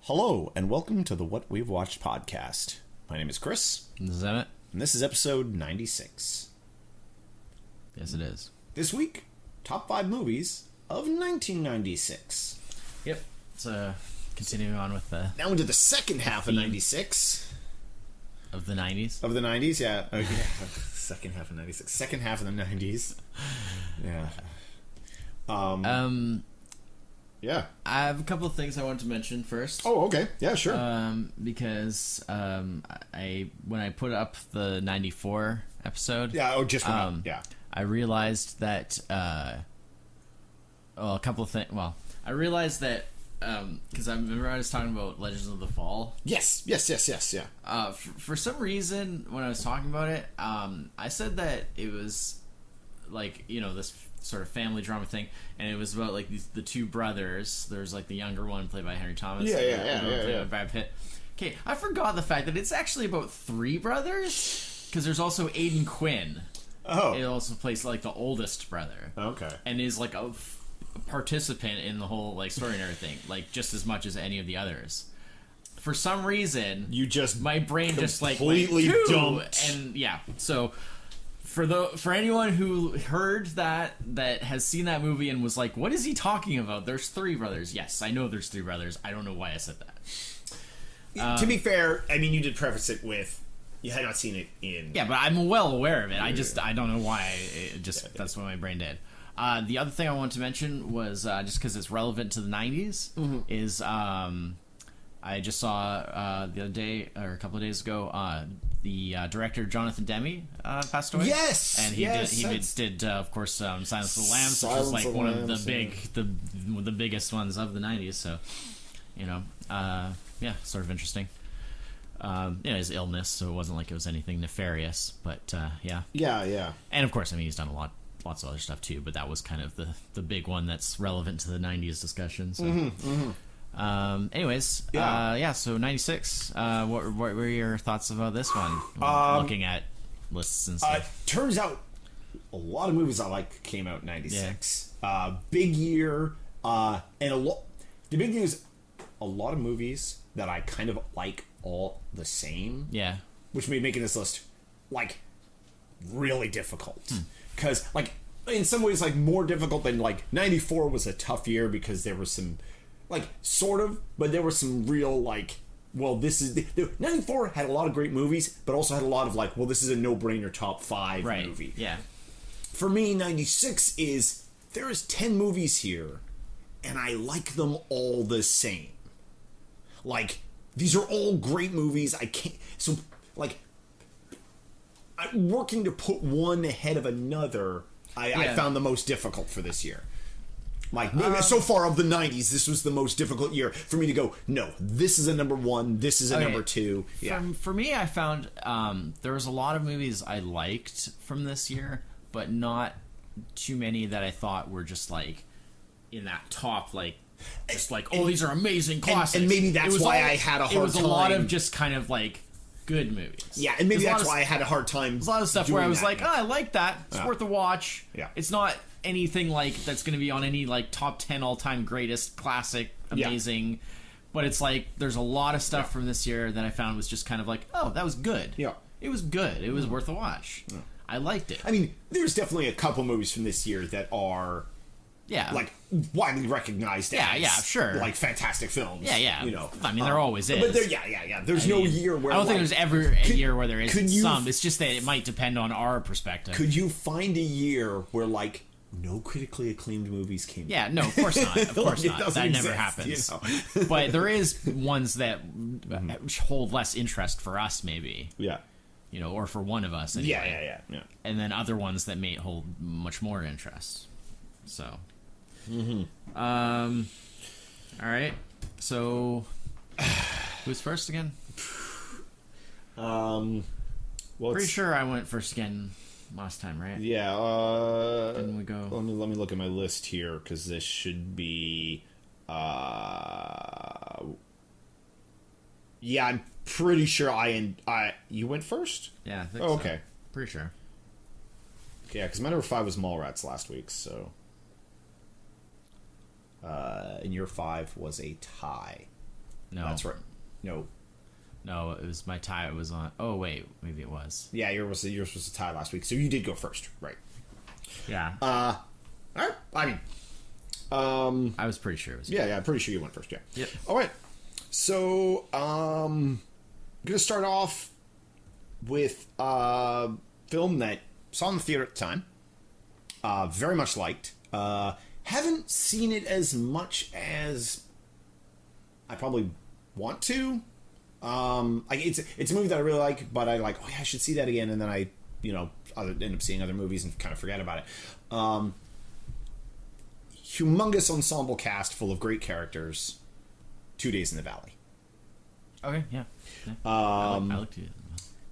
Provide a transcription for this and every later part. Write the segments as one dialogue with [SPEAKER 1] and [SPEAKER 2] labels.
[SPEAKER 1] Hello, and welcome to the What We've Watched podcast. My name is Chris.
[SPEAKER 2] Is that it?
[SPEAKER 1] And this is episode 96.
[SPEAKER 2] Yes, it is.
[SPEAKER 1] This week, top 5 movies of 1996.
[SPEAKER 2] Yep. So, continuing on with the...
[SPEAKER 1] Now into the second half of 96.
[SPEAKER 2] Of the 90s?
[SPEAKER 1] Of the 90s, yeah. Oh, yeah. Second half of 96. Second half of the 90s. Yeah. Yeah.
[SPEAKER 2] I have a couple of things I wanted to mention first.
[SPEAKER 1] Oh, okay. Yeah, sure.
[SPEAKER 2] Because when I put up the 94 episode...
[SPEAKER 1] Yeah, just yeah.
[SPEAKER 2] I realized that... a couple of things... Well, I realized that... Because I remember I was talking about Legends of the Fall.
[SPEAKER 1] Yes, yeah.
[SPEAKER 2] For some reason, when I was talking about it, I said that it was like, this sort of family drama thing, and it was about like the two brothers. There's like the younger one played by Henry Thomas,
[SPEAKER 1] yeah.
[SPEAKER 2] Brad Pitt. Okay, I forgot the fact that it's actually about three brothers, because there's also Aidan Quinn.
[SPEAKER 1] Oh,
[SPEAKER 2] it also plays like the oldest brother.
[SPEAKER 1] Okay,
[SPEAKER 2] and is like a participant in the whole like story and everything, like just as much as any of the others. For some reason, my brain just like
[SPEAKER 1] completely dumped,
[SPEAKER 2] and yeah. So for anyone who heard that has seen that movie and was like, "What is he talking about?" There's three brothers. Yes, I know there's three brothers. I don't know why I said that.
[SPEAKER 1] To be fair, I mean, you did preface it with you had not seen it in.
[SPEAKER 2] Yeah, but I'm well aware of it. I don't know why. That's what my brain did. The other thing I wanted to mention was just because it's relevant to the 90s, is I just saw the other day, or a couple of days ago, the director Jonathan Demme passed away.
[SPEAKER 1] Yes,
[SPEAKER 2] and he did of course Silence of the Lambs, which was like one of the biggest ones of the 90s. So sort of interesting. His illness, so it wasn't like it was anything nefarious, but yeah, and of course, I mean, he's done lots of other stuff too, but that was kind of the big one that's relevant to the 90s discussion. So anyways, so 96, what were your thoughts about this one? Looking at lists and stuff.
[SPEAKER 1] Turns out a lot of movies I like came out in 96. Big year, and the big thing is a lot of movies that I kind of like all the same, which made making this list like really difficult, because like in some ways like more difficult than like 94 was a tough year because there was some like sort of, but there were some real like, well, this is 94 had a lot of great movies, but also had a lot of like, well, this is a no-brainer top 5 movie.
[SPEAKER 2] Yeah,
[SPEAKER 1] for me 96 is there is 10 movies here and I like them all the same. Like, these are all great movies. I can't, so like I'm working to put one ahead of another. I found the most difficult for this year. Like, so far of the 90s, this was the most difficult year for me to go, no, this is a number 1, this is a number 2. Yeah.
[SPEAKER 2] For me, I found there was a lot of movies I liked from this year, but not too many that I thought were just like in that top, like, just like, these are amazing classics.
[SPEAKER 1] And maybe that's why I had a hard time.
[SPEAKER 2] It was a lot of just kind of like good movies.
[SPEAKER 1] Yeah, and maybe that's why I had a hard time.
[SPEAKER 2] There's a lot of stuff where I was like, I like that. It's worth a watch.
[SPEAKER 1] Yeah.
[SPEAKER 2] It's not anything like that's going to be on any like top 10 all-time greatest classic amazing, but it's like there's a lot of stuff from this year that I found was just kind of like, oh, that was good.
[SPEAKER 1] Yeah.
[SPEAKER 2] It was good. It was worth a watch. Yeah. I liked it.
[SPEAKER 1] I mean, there's definitely a couple movies from this year that are like widely recognized as
[SPEAKER 2] sure,
[SPEAKER 1] like fantastic films.
[SPEAKER 2] Yeah. I mean, there always is.
[SPEAKER 1] But there's no year where
[SPEAKER 2] I don't think there's ever a year where there isn't some. It's just that it might depend on our perspective.
[SPEAKER 1] Could you find a year where like no critically acclaimed movies came out?
[SPEAKER 2] Yeah, no, of course not. Of course not. That never happens. But there is ones that hold less interest for us, maybe.
[SPEAKER 1] Yeah.
[SPEAKER 2] Or for one of us. Anyway.
[SPEAKER 1] Yeah.
[SPEAKER 2] And then other ones that may hold much more interest. So. All right. So, who's first again?
[SPEAKER 1] Well,
[SPEAKER 2] pretty sure I went first again last time, right?
[SPEAKER 1] Yeah.
[SPEAKER 2] Didn't we go?
[SPEAKER 1] Let me look at my list here because this should be. Yeah, I'm pretty sure you went first.
[SPEAKER 2] Yeah, I think
[SPEAKER 1] so.
[SPEAKER 2] Okay. Pretty sure.
[SPEAKER 1] Yeah, because my number 5 was Mallrats last week, so. And your 5 was a tie.
[SPEAKER 2] No.
[SPEAKER 1] That's right. No.
[SPEAKER 2] No, it was my tie. It was on. Oh wait, maybe it was.
[SPEAKER 1] Yeah, yours was supposed to tie last week, so you did go first, right?
[SPEAKER 2] Yeah.
[SPEAKER 1] All right. I mean,
[SPEAKER 2] I was pretty sure it was.
[SPEAKER 1] yeah, I'm pretty sure you went first. Yeah.
[SPEAKER 2] Yep.
[SPEAKER 1] All right. So, I'm gonna start off with a film that saw in the theater at the time. Very much liked. Haven't seen it as much as I probably want to. It's a movie that I really like, but I like, oh yeah, I should see that again, and then I, end up seeing other movies and kind of forget about it. Humongous ensemble cast full of great characters. 2 Days in the Valley.
[SPEAKER 2] Okay, yeah. I looked at it.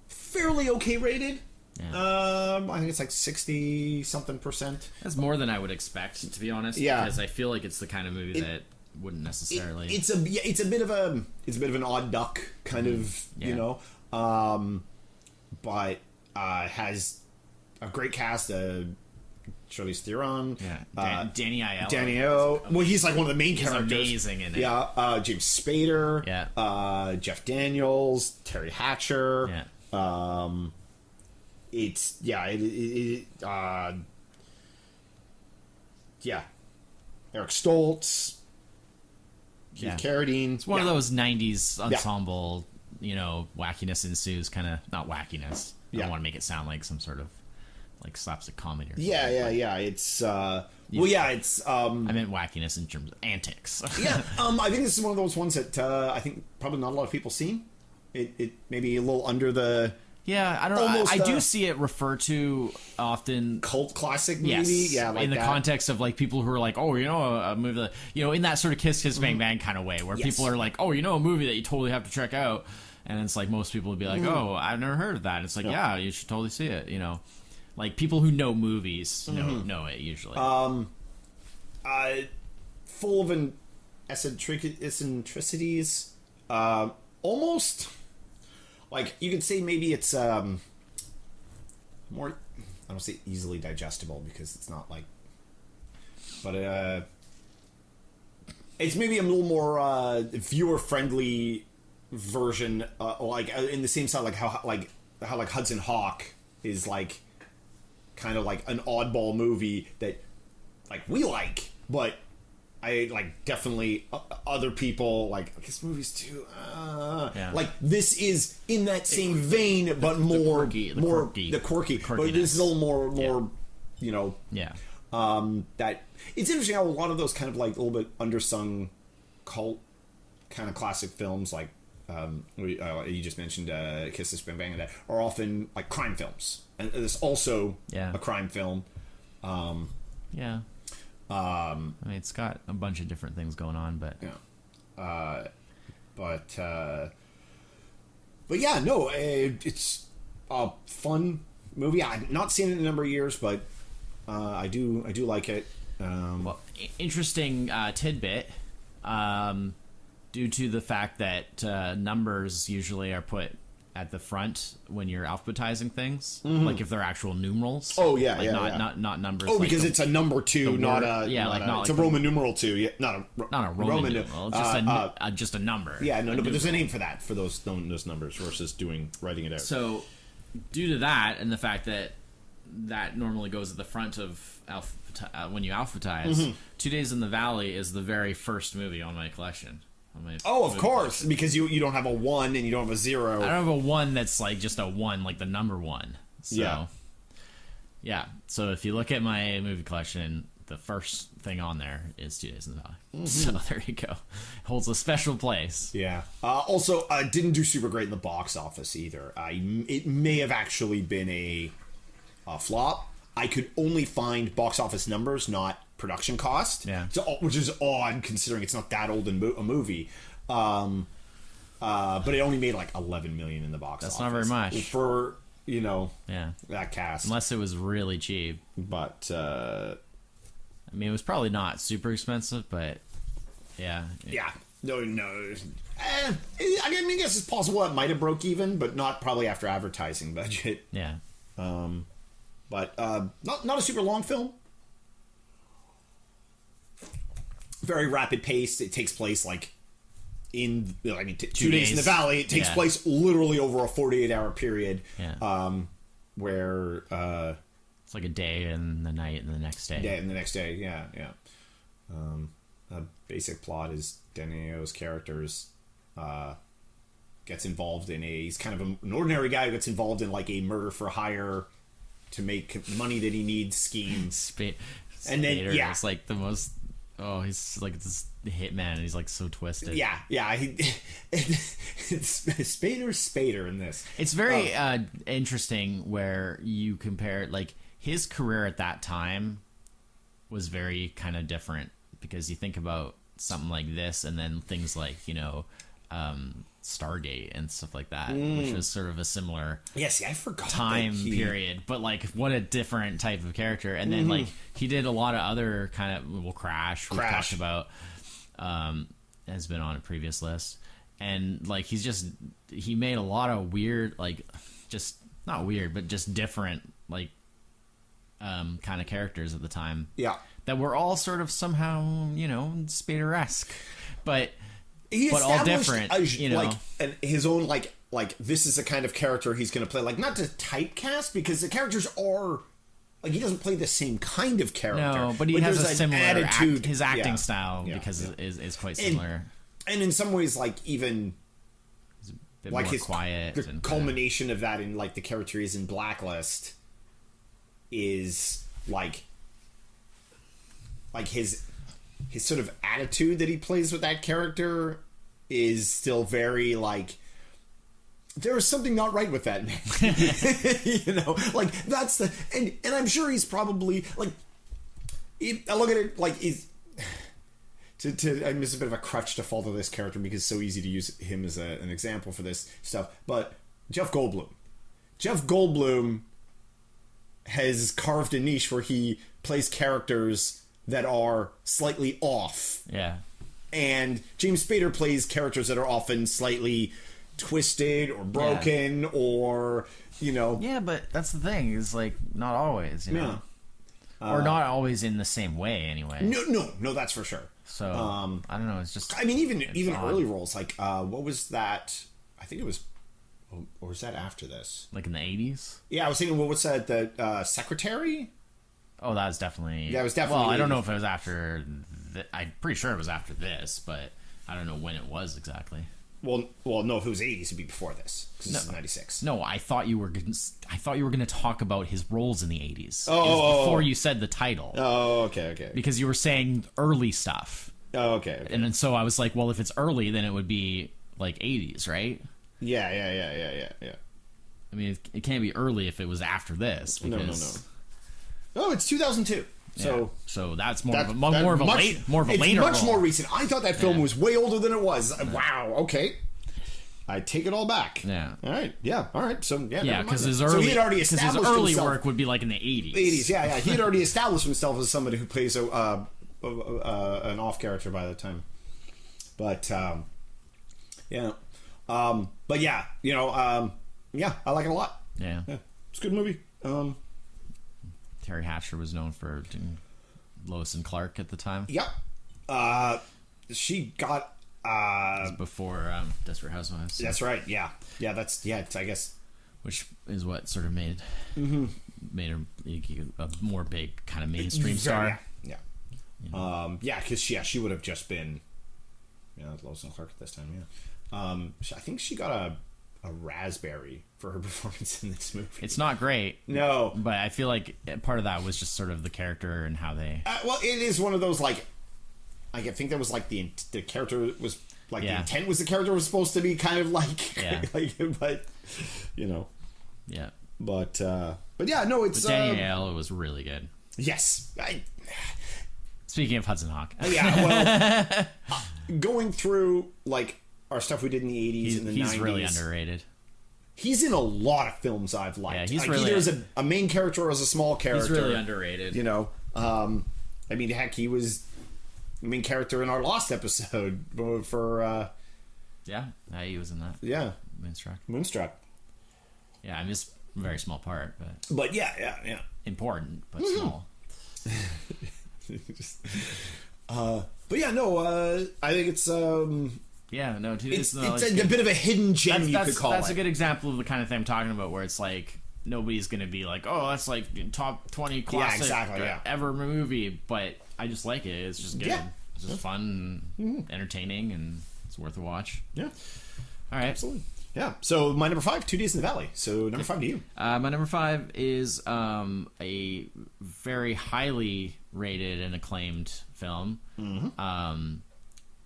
[SPEAKER 1] Fairly okay rated.
[SPEAKER 2] Yeah.
[SPEAKER 1] I think it's like 60 something percent.
[SPEAKER 2] That's more than I would expect, to be honest.
[SPEAKER 1] Yeah.
[SPEAKER 2] Because I feel like it's the kind of movie that wouldn't necessarily.
[SPEAKER 1] It's a bit of an odd duck kind of,
[SPEAKER 2] Yeah.
[SPEAKER 1] but has a great cast. Charlize Theron.
[SPEAKER 2] Yeah. Danny Aiello.
[SPEAKER 1] Danny Aiello. Well, he's like one of the main characters.
[SPEAKER 2] Amazing in it.
[SPEAKER 1] Yeah. James Spader.
[SPEAKER 2] Yeah.
[SPEAKER 1] Jeff Daniels. Terry Hatcher.
[SPEAKER 2] Yeah.
[SPEAKER 1] It's Eric Stoltz. Keith Carradine.
[SPEAKER 2] It's one of those 90s ensemble, wackiness ensues kind of, not wackiness. I don't want to make it sound like some sort of like slapstick comedy or something.
[SPEAKER 1] Yeah. It's it's
[SPEAKER 2] I meant wackiness in terms of antics.
[SPEAKER 1] I think this is one of those ones that I think probably not a lot of people seen. It maybe a little under the
[SPEAKER 2] I don't know.
[SPEAKER 1] almost,
[SPEAKER 2] I do see it referred to often.
[SPEAKER 1] Cult classic movie,
[SPEAKER 2] Yes,
[SPEAKER 1] like
[SPEAKER 2] in the context of like people who are like, oh, a movie that, in that sort of kiss bang bang kind of way, where people are like, oh, a movie that you totally have to check out, and it's like most people would be like, oh, I've never heard of that. And it's like, yeah, you should totally see it. Like people who know movies know it usually.
[SPEAKER 1] Full of eccentricities, almost. Like, you could say maybe it's more, I don't say easily digestible because it's not like, but it's maybe a little more viewer-friendly version, like in the same style, like how Hudson Hawk is like kind of like an oddball movie that like we like, but I like definitely other people like this movie's too like this is in that same vein but more the quirky but this is a little more that it's interesting how a lot of those kind of like a little bit undersung cult kind of classic films like you just mentioned Kiss This Bang Bang and that are often like crime films, and there's also a crime film.
[SPEAKER 2] I mean, it's got a bunch of different things going on, but
[SPEAKER 1] it's a fun movie. I've not seen it in a number of years, but I do like it.
[SPEAKER 2] Interesting tidbit. Due to the fact that numbers usually are put at the front when you're alphabetizing things, like if they're actual numerals.
[SPEAKER 1] Oh yeah,
[SPEAKER 2] not numbers.
[SPEAKER 1] Oh, because it's a number 2, not a it's a Roman numeral 2. Yeah, not a
[SPEAKER 2] Roman numeral. Just a number.
[SPEAKER 1] Yeah, no, but there's a name for that for those numbers versus writing it out.
[SPEAKER 2] So, due to that and the fact that normally goes at the front of when you alphabetize, 2 Days in the Valley is the very first movie on my collection.
[SPEAKER 1] Of course, because you don't have a 1 and you don't have a 0.
[SPEAKER 2] I don't have a 1 that's like just a 1, like the number 1. So, so if you look at my movie collection, the first thing on there is 2 Days in the Valley. So there you go. Holds a special place.
[SPEAKER 1] Yeah. Also, didn't do super great in the box office either. It may have actually been a flop. I could only find box office numbers, not production cost.
[SPEAKER 2] Yeah.
[SPEAKER 1] So, which is odd considering it's not that old a movie. But it only made like 11 million in the box office.
[SPEAKER 2] That's not very much
[SPEAKER 1] for that cast,
[SPEAKER 2] unless it was really cheap.
[SPEAKER 1] But
[SPEAKER 2] I mean, it was probably not super expensive, but no. I
[SPEAKER 1] guess it's possible it might have broke even, but not probably after advertising budget.
[SPEAKER 2] Yeah.
[SPEAKER 1] But not a super long film. Very rapid paced. It takes place like in, I mean,
[SPEAKER 2] 2
[SPEAKER 1] days in the Valley. It takes place literally over a 48-hour period.
[SPEAKER 2] Yeah.
[SPEAKER 1] Where
[SPEAKER 2] it's like a day and the night and the next day.
[SPEAKER 1] Yeah, and the next day. Yeah, yeah. A basic plot is Denio's character's gets involved in he's kind of an ordinary guy who gets involved in like a murder for hire to make money that he needs scheme. And then
[SPEAKER 2] it's like the most. Oh, he's like this hitman, and he's like so twisted.
[SPEAKER 1] Yeah. It's Spader in this.
[SPEAKER 2] It's very interesting where you compare like his career at that time was very kind of different, because you think about something like this, and then things like Stargate and stuff like that, which was sort of a similar
[SPEAKER 1] I forgot
[SPEAKER 2] time period, but like what a different type of character. And then like he did a lot of other kind of Crash we've talked about, has been on a previous list, and like he made a lot of weird, like just not weird but just different like kind of characters at the time, that were all sort of somehow Spader-esque, but all different,
[SPEAKER 1] like, and his own like this is the kind of character he's going to play. Like, not to typecast, because the characters are like, he doesn't play the same kind of character.
[SPEAKER 2] No, but he has a similar attitude. His acting style is quite similar,
[SPEAKER 1] and in some ways, like even
[SPEAKER 2] a bit
[SPEAKER 1] like
[SPEAKER 2] more
[SPEAKER 1] his
[SPEAKER 2] quiet.
[SPEAKER 1] The culmination of that in like the character he is in Blacklist is like his sort of attitude that he plays with that character is still very like, there is something not right with that man. Like that's the, and I'm sure he's probably like, I look at it like he's I miss a bit of a crutch to fall to this character because it's so easy to use him as an example for this stuff. But Jeff Goldblum has carved a niche where he plays characters that are slightly off.
[SPEAKER 2] Yeah.
[SPEAKER 1] And James Spader plays characters that are often slightly twisted or broken or,
[SPEAKER 2] Yeah, but that's the thing, is like not always, or not always in the same way anyway.
[SPEAKER 1] No, that's for sure.
[SPEAKER 2] So, I don't know, it's just...
[SPEAKER 1] I mean, even early roles, like, what was that? I think it was... Or was that after this?
[SPEAKER 2] Like in the 80s?
[SPEAKER 1] Yeah, I was thinking, what was that? The Secretary?
[SPEAKER 2] Oh, that was definitely...
[SPEAKER 1] Yeah, it was definitely...
[SPEAKER 2] Well, I don't know if it was after... I'm pretty sure it was after this, but I don't know when it was exactly.
[SPEAKER 1] Well, no. If it was 80s, it'd be before this, because this is 96.
[SPEAKER 2] No, I thought you were going to talk about his roles in the 80s.
[SPEAKER 1] Oh,
[SPEAKER 2] before you said the title.
[SPEAKER 1] Oh, okay.
[SPEAKER 2] Because you were saying early stuff.
[SPEAKER 1] Oh, okay.
[SPEAKER 2] And then so I was like, well, if it's early, then it would be like 80s, right?
[SPEAKER 1] Yeah.
[SPEAKER 2] I mean, it can't be early if it was after this. Because...
[SPEAKER 1] No. Oh, it's 2002.
[SPEAKER 2] So that's more of a later.
[SPEAKER 1] It's much
[SPEAKER 2] role.
[SPEAKER 1] more recent. I thought that film was way older than it was. Wow. Okay. I take it all back.
[SPEAKER 2] Yeah.
[SPEAKER 1] All right. Yeah. All right. So
[SPEAKER 2] because his
[SPEAKER 1] early
[SPEAKER 2] work would be like in the 80s.
[SPEAKER 1] 80s. Yeah. He had already established himself as somebody who plays an off character by the time. But yeah. But yeah. I like it a lot.
[SPEAKER 2] Yeah.
[SPEAKER 1] It's a good movie.
[SPEAKER 2] Terry Hatcher was known for doing Lois and Clark at the time.
[SPEAKER 1] Yep. She got...
[SPEAKER 2] before Desperate Housewives.
[SPEAKER 1] That's right, yeah. Yeah, I guess...
[SPEAKER 2] Which is what sort of made her a more big kind of mainstream star.
[SPEAKER 1] Yeah. Because she would have just been... Lois and Clark at this time, I think she got a raspberry for her performance in this movie.
[SPEAKER 2] It's not great.
[SPEAKER 1] No.
[SPEAKER 2] But I feel like part of that was just sort of the character and how they...
[SPEAKER 1] well, it is one of those, like... I think that was, like, the character was... Like, the intent was the character was supposed to be kind of like...
[SPEAKER 2] Yeah.
[SPEAKER 1] But,
[SPEAKER 2] Yeah.
[SPEAKER 1] But yeah, no, it's...
[SPEAKER 2] But Danielle was really good.
[SPEAKER 1] Yes.
[SPEAKER 2] Speaking of Hudson Hawk.
[SPEAKER 1] Yeah, well... going through, like... our stuff we did in the 80s and the 90s. He's
[SPEAKER 2] really underrated.
[SPEAKER 1] He's in a lot of films I've liked.
[SPEAKER 2] Yeah, he's really...
[SPEAKER 1] Either as a main character or as a small character.
[SPEAKER 2] He's really underrated.
[SPEAKER 1] I mean, heck, he was the main character in our Lost episode for...
[SPEAKER 2] yeah, he was in that.
[SPEAKER 1] Yeah. Moonstruck. Yeah,
[SPEAKER 2] I mean, it's a very small part, but...
[SPEAKER 1] But yeah.
[SPEAKER 2] Important, but small.
[SPEAKER 1] But yeah, no, I think it's...
[SPEAKER 2] Yeah, no,
[SPEAKER 1] It's
[SPEAKER 2] no,
[SPEAKER 1] a bit of a hidden gem, you could call it.
[SPEAKER 2] That's a good example of the kind of thing I'm talking about, where it's like nobody's going to be like, oh, that's like top 20 classic ever movie, but I just like it. It's just good.
[SPEAKER 1] Yeah.
[SPEAKER 2] It's just fun and entertaining, and it's worth a watch.
[SPEAKER 1] Yeah.
[SPEAKER 2] All right.
[SPEAKER 1] Absolutely. Yeah. So my number 5, 2 Days in the Valley. So number 5 to you.
[SPEAKER 2] My number 5 is a very highly rated and acclaimed film.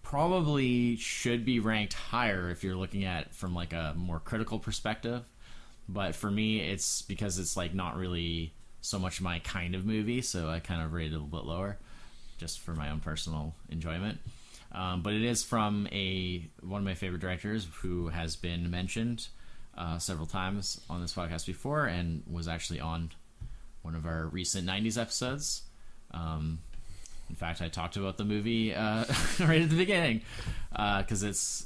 [SPEAKER 2] Probably should be ranked higher if you're looking at it from like a more critical perspective. But for me, it's because it's like not really so much my kind of movie, so I kind of rated it a little bit lower, just for my own personal enjoyment. But it is from one of my favorite directors who has been mentioned several times on this podcast before, and was actually on one of our recent 90s episodes. In fact, I talked about the movie right at the beginning, because it's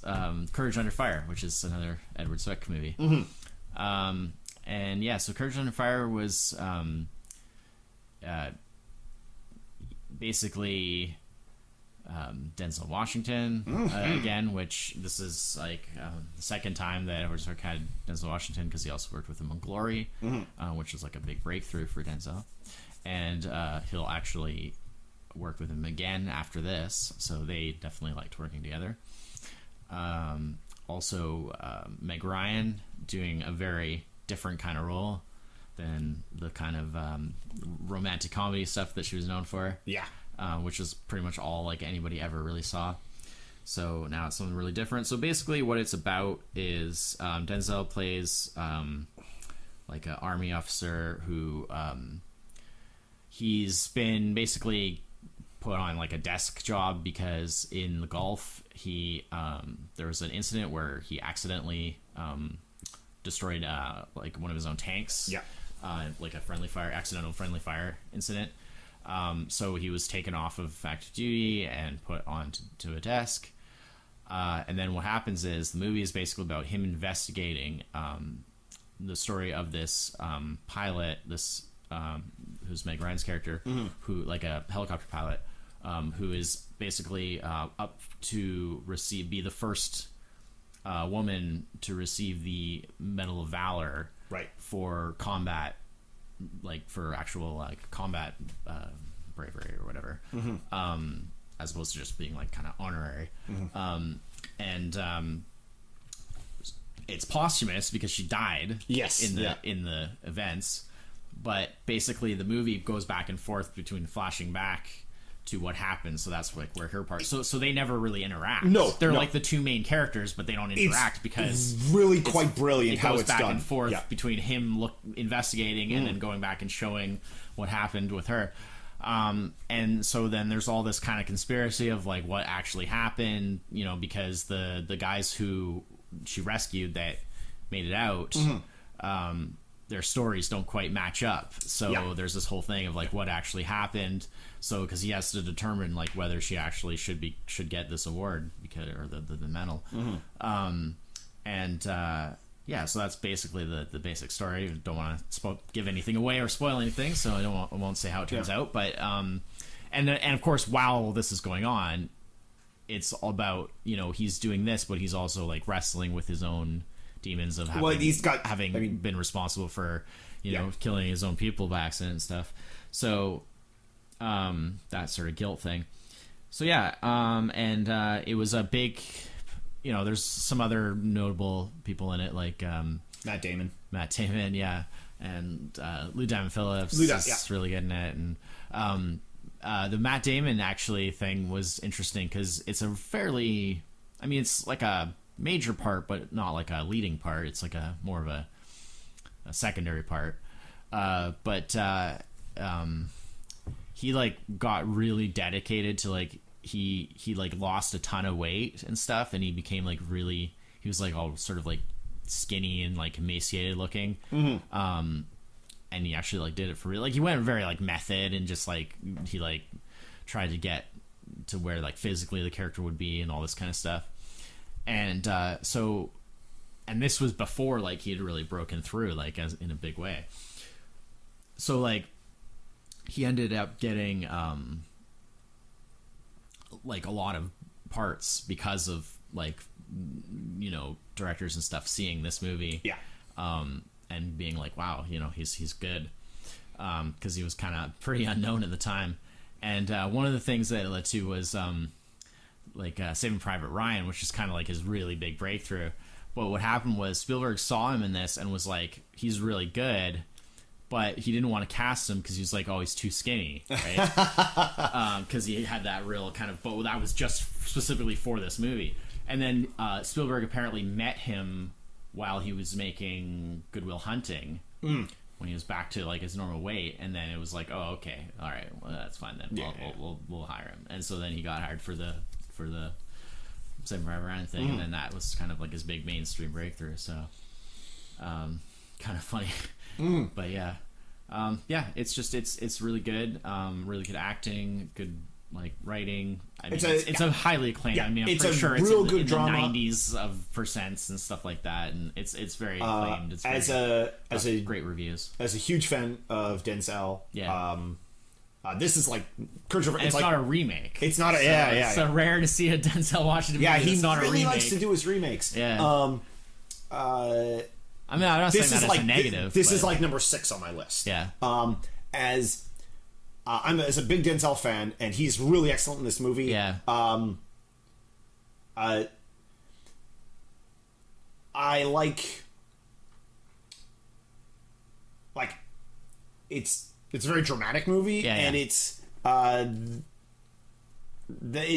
[SPEAKER 2] Courage Under Fire, which is another Edward Zwick movie. And yeah, so Courage Under Fire was basically Denzel Washington again, which this is like the second time that Edward Zwick had Denzel Washington, because he also worked with him on Glory, which was like a big breakthrough for Denzel. And he'll actually work with him again after this, so they definitely liked working together. Also, Meg Ryan doing a very different kind of role than the kind of romantic comedy stuff that she was known for. Yeah. Which is pretty much all like anybody ever really saw. So now it's something really different. So basically what it's about is Denzel plays like an army officer who he's been basically put on like a desk job because in the Gulf there was an incident where he accidentally destroyed like one of his own tanks. Yeah. Like a accidental friendly fire incident. So he was taken off of active duty and put onto a desk. And then what happens is the movie is basically about him investigating the story of this pilot, who's Meg Ryan's character, who like a helicopter pilot, who is basically up to be the first woman to receive the Medal of Valor, right, for combat, like for actual like combat bravery or whatever, as opposed to just being like kind of honorary. And it's posthumous because she died. Yes, in the events. But basically, the movie goes back and forth between flashing back to what happened. So that's like where her part. So they never really interact. No, they're like the two main characters, but they don't interact because
[SPEAKER 1] really quite brilliant how it's done.
[SPEAKER 2] It goes back and forth between him investigating and then going back and showing what happened with her. And so then there's all this kind of conspiracy of like what actually happened, you know, because the guys who she rescued that made it out, their stories don't quite match up. So there's this whole thing of like what actually happened. So because he has to determine like whether she actually should get this award or the medal. So that's basically the basic story. Don't want to give anything away or spoil anything, so I won't say how it turns out. But and of course, while this is going on, it's all about, you know, he's doing this, but he's also like wrestling with his own demons of having been responsible for, you know, killing his own people by accident and stuff. So that sort of guilt thing. So it was a big, you know, there's some other notable people in it, like Matt Damon, yeah, and Lou Diamond Phillips is really good in it. And the Matt Damon actually thing was interesting because it's a fairly, I mean, it's like a major part, but not like a leading part. It's like a more of a secondary part. But he like got really dedicated to like he like lost a ton of weight and stuff, and he became like he was like all sort of like skinny and like emaciated looking. And he actually like did it for real. Like he went very like method and just like he like tried to get to where like physically the character would be and all this kind of stuff. And and this was before like he had really broken through like in a big way. So like he ended up getting like a lot of parts because of like, directors and stuff seeing this movie, and being like, wow, he's good, because he was kind of pretty unknown at the time. And one of the things that it led to was Saving Private Ryan, which is kind of like his really big breakthrough. But what happened was Spielberg saw him in this and was like, he's really good, but he didn't want to cast him because he was like, oh, he's too skinny, right? Because he had that real kind of, but that was just specifically for this movie. And then Spielberg apparently met him while he was making Good Will Hunting, when he was back to like his normal weight, and then it was like, oh, okay, all right, well, that's fine then. We'll hire him. And so then he got hired for the Saving Private Ryan thing, and then that was kind of like his big mainstream breakthrough. So, kind of funny, but yeah, it's really good, really good acting, good like writing. I mean, it's a highly acclaimed. I mean, I'm pretty sure it's in the 90s of percents and stuff like that, and it's very acclaimed. It's as a
[SPEAKER 1] great
[SPEAKER 2] reviews.
[SPEAKER 1] As a huge fan of Denzel, this is like it's
[SPEAKER 2] not a remake.
[SPEAKER 1] It's not a
[SPEAKER 2] It's so rare to see a Denzel Washington movie.
[SPEAKER 1] He
[SPEAKER 2] not
[SPEAKER 1] really
[SPEAKER 2] a remake.
[SPEAKER 1] likes to do his remakes.
[SPEAKER 2] Yeah. I mean, I'm not saying that it's a negative.
[SPEAKER 1] This is like number 6 on my list.
[SPEAKER 2] Yeah.
[SPEAKER 1] As a big Denzel fan, and he's really excellent in this movie.
[SPEAKER 2] Yeah.
[SPEAKER 1] I like it's a very dramatic movie, and it's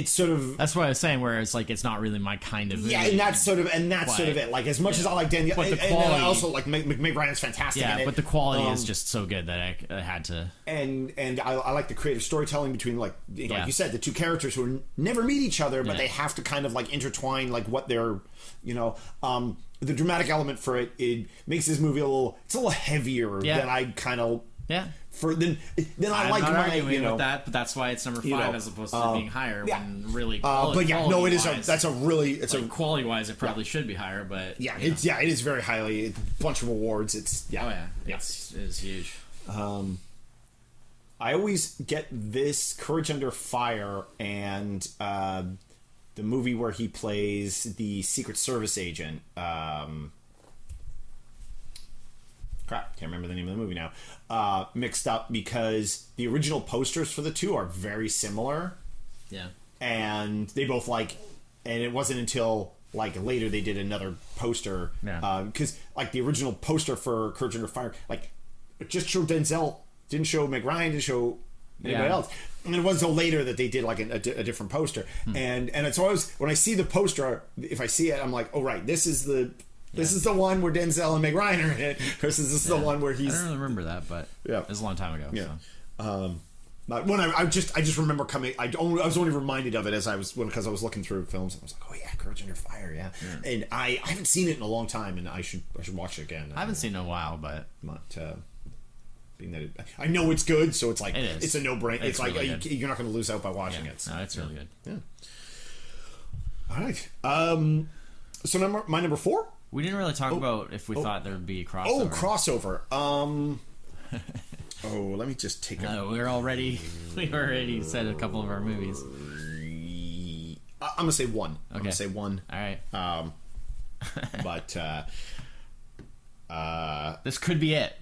[SPEAKER 1] sort of,
[SPEAKER 2] that's what I was saying, where it's like it's not really my kind of movie.
[SPEAKER 1] Yeah, and that's sort of it. Like, as much as I like Daniel,
[SPEAKER 2] but the
[SPEAKER 1] and
[SPEAKER 2] quality,
[SPEAKER 1] I also like Meg Ryan's fantastic.
[SPEAKER 2] Yeah,
[SPEAKER 1] in it.
[SPEAKER 2] But the quality is just so good that I had to.
[SPEAKER 1] And I like the creative storytelling between like you said, the two characters who never meet each other, but they have to kind of like intertwine like what they're the dramatic element for it makes this movie a little heavier than I kind of then I like my
[SPEAKER 2] with that, but that's why it's number 5 as opposed to being higher. When really, quality wise, it probably should be higher. But
[SPEAKER 1] it is very highly, a bunch of awards. It's
[SPEAKER 2] it's huge.
[SPEAKER 1] I always get this Courage Under Fire and the movie where he plays the Secret Service agent. Crap, can't remember the name of the movie now. Mixed up, because the original posters for the two are very similar.
[SPEAKER 2] Yeah.
[SPEAKER 1] And they both and it wasn't until like later they did another poster.
[SPEAKER 2] Yeah.
[SPEAKER 1] Because like the original poster for Courage Under Fire, like it just showed Denzel, didn't show Meg Ryan, didn't show anybody else. And it wasn't until later that they did like a different poster. And it's always, when I see the poster, if I see it, I'm like, oh right, this is the one where Denzel and Meg Ryan are in it, versus this is the one where he's.
[SPEAKER 2] I don't really remember that, but it was a long time ago. Yeah.
[SPEAKER 1] So. But when I just remember coming, I was only reminded of it because I was looking through films. And I was like, oh yeah, Courage Under Fire, yeah. And I haven't seen it in a long time, and I should watch it again.
[SPEAKER 2] I haven't seen it in a while, but
[SPEAKER 1] being that I know it's good, so it's like it's a no-brainer. It's like
[SPEAKER 2] really
[SPEAKER 1] you're not going to lose out by watching it. So.
[SPEAKER 2] No, it's really good.
[SPEAKER 1] Yeah. All right. So my number 4.
[SPEAKER 2] We didn't really talk about if we thought there would be a crossover.
[SPEAKER 1] Oh, crossover. Let me just take a...
[SPEAKER 2] we already said a couple of our movies.
[SPEAKER 1] I'm going to say one. Okay. I'm going to say one.
[SPEAKER 2] All right.
[SPEAKER 1] But...
[SPEAKER 2] this could be it.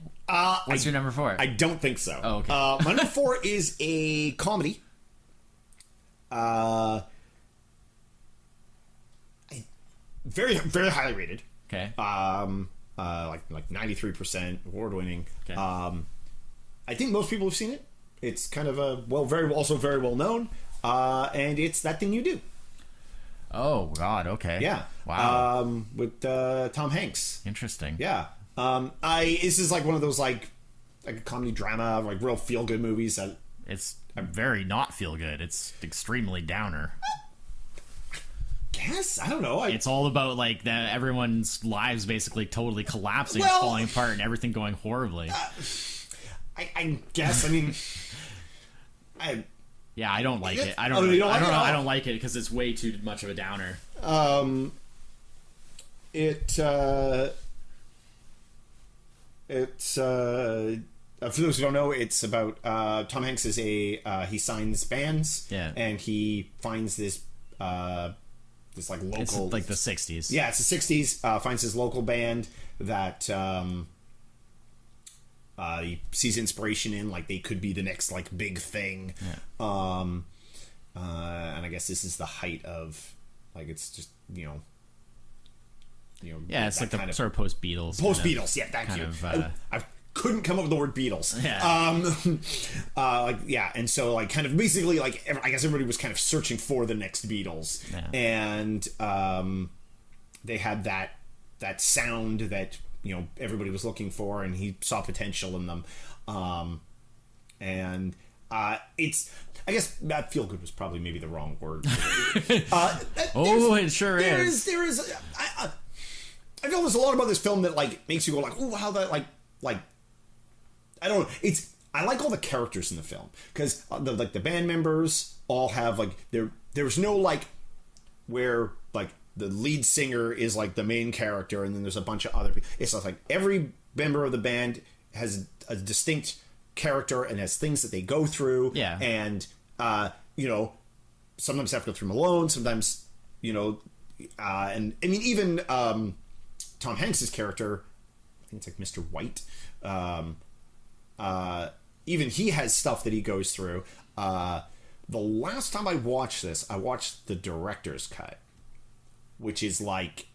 [SPEAKER 2] What's your number 4?
[SPEAKER 1] I don't think so.
[SPEAKER 2] Oh, okay.
[SPEAKER 1] My number 4 is a comedy. Very, very highly rated.
[SPEAKER 2] Okay.
[SPEAKER 1] Like 93% award winning.
[SPEAKER 2] Okay.
[SPEAKER 1] I think most people have seen it. It's kind of very well known. And it's That Thing You Do.
[SPEAKER 2] Oh God. Okay.
[SPEAKER 1] Yeah.
[SPEAKER 2] Wow.
[SPEAKER 1] With Tom Hanks.
[SPEAKER 2] Interesting.
[SPEAKER 1] Yeah. This is like one of those like a comedy drama, like real feel good movies that
[SPEAKER 2] it's very not feel good. It's extremely downer.
[SPEAKER 1] Guess I don't know.
[SPEAKER 2] It's all about like that everyone's lives basically totally collapsing, falling apart, and everything going horribly.
[SPEAKER 1] I guess. I mean,
[SPEAKER 2] I don't like it. I don't like it because it's way too much of a downer.
[SPEAKER 1] It's for those who don't know, it's about Tom Hanks is he signs bands,
[SPEAKER 2] and
[SPEAKER 1] he finds this this like local,
[SPEAKER 2] it's like the 60s.
[SPEAKER 1] Yeah, it's the 60s. Finds his local band that he sees inspiration in, like they could be the next like big thing.
[SPEAKER 2] Yeah.
[SPEAKER 1] And I guess this is the height of like it's just
[SPEAKER 2] Yeah, it's like the
[SPEAKER 1] kind of,
[SPEAKER 2] sort of post Beatles.
[SPEAKER 1] Beatles. Yeah, thank you. I couldn't come up with the word Beatles.
[SPEAKER 2] Yeah.
[SPEAKER 1] And so like kind of basically like I guess everybody was kind of searching for the next Beatles, and they had that sound that everybody was looking for, and he saw potential in them, and it's. I guess feel good was probably maybe the wrong word.
[SPEAKER 2] It sure is.
[SPEAKER 1] There is. I feel there's a lot about this film that like makes you go like, oh, how that like I don't know. I like all the characters in the film because the band members all have like there's no like where like the lead singer is like the main character and then there's a bunch of other people. It's just like every member of the band has a distinct character and has things that they go through.
[SPEAKER 2] Yeah.
[SPEAKER 1] And sometimes they have to go through them alone. Sometimes and I mean even Tom Hanks's character, I think it's like Mr. White. Even he has stuff that he goes through. The last time I watched this, I watched the director's cut, which is like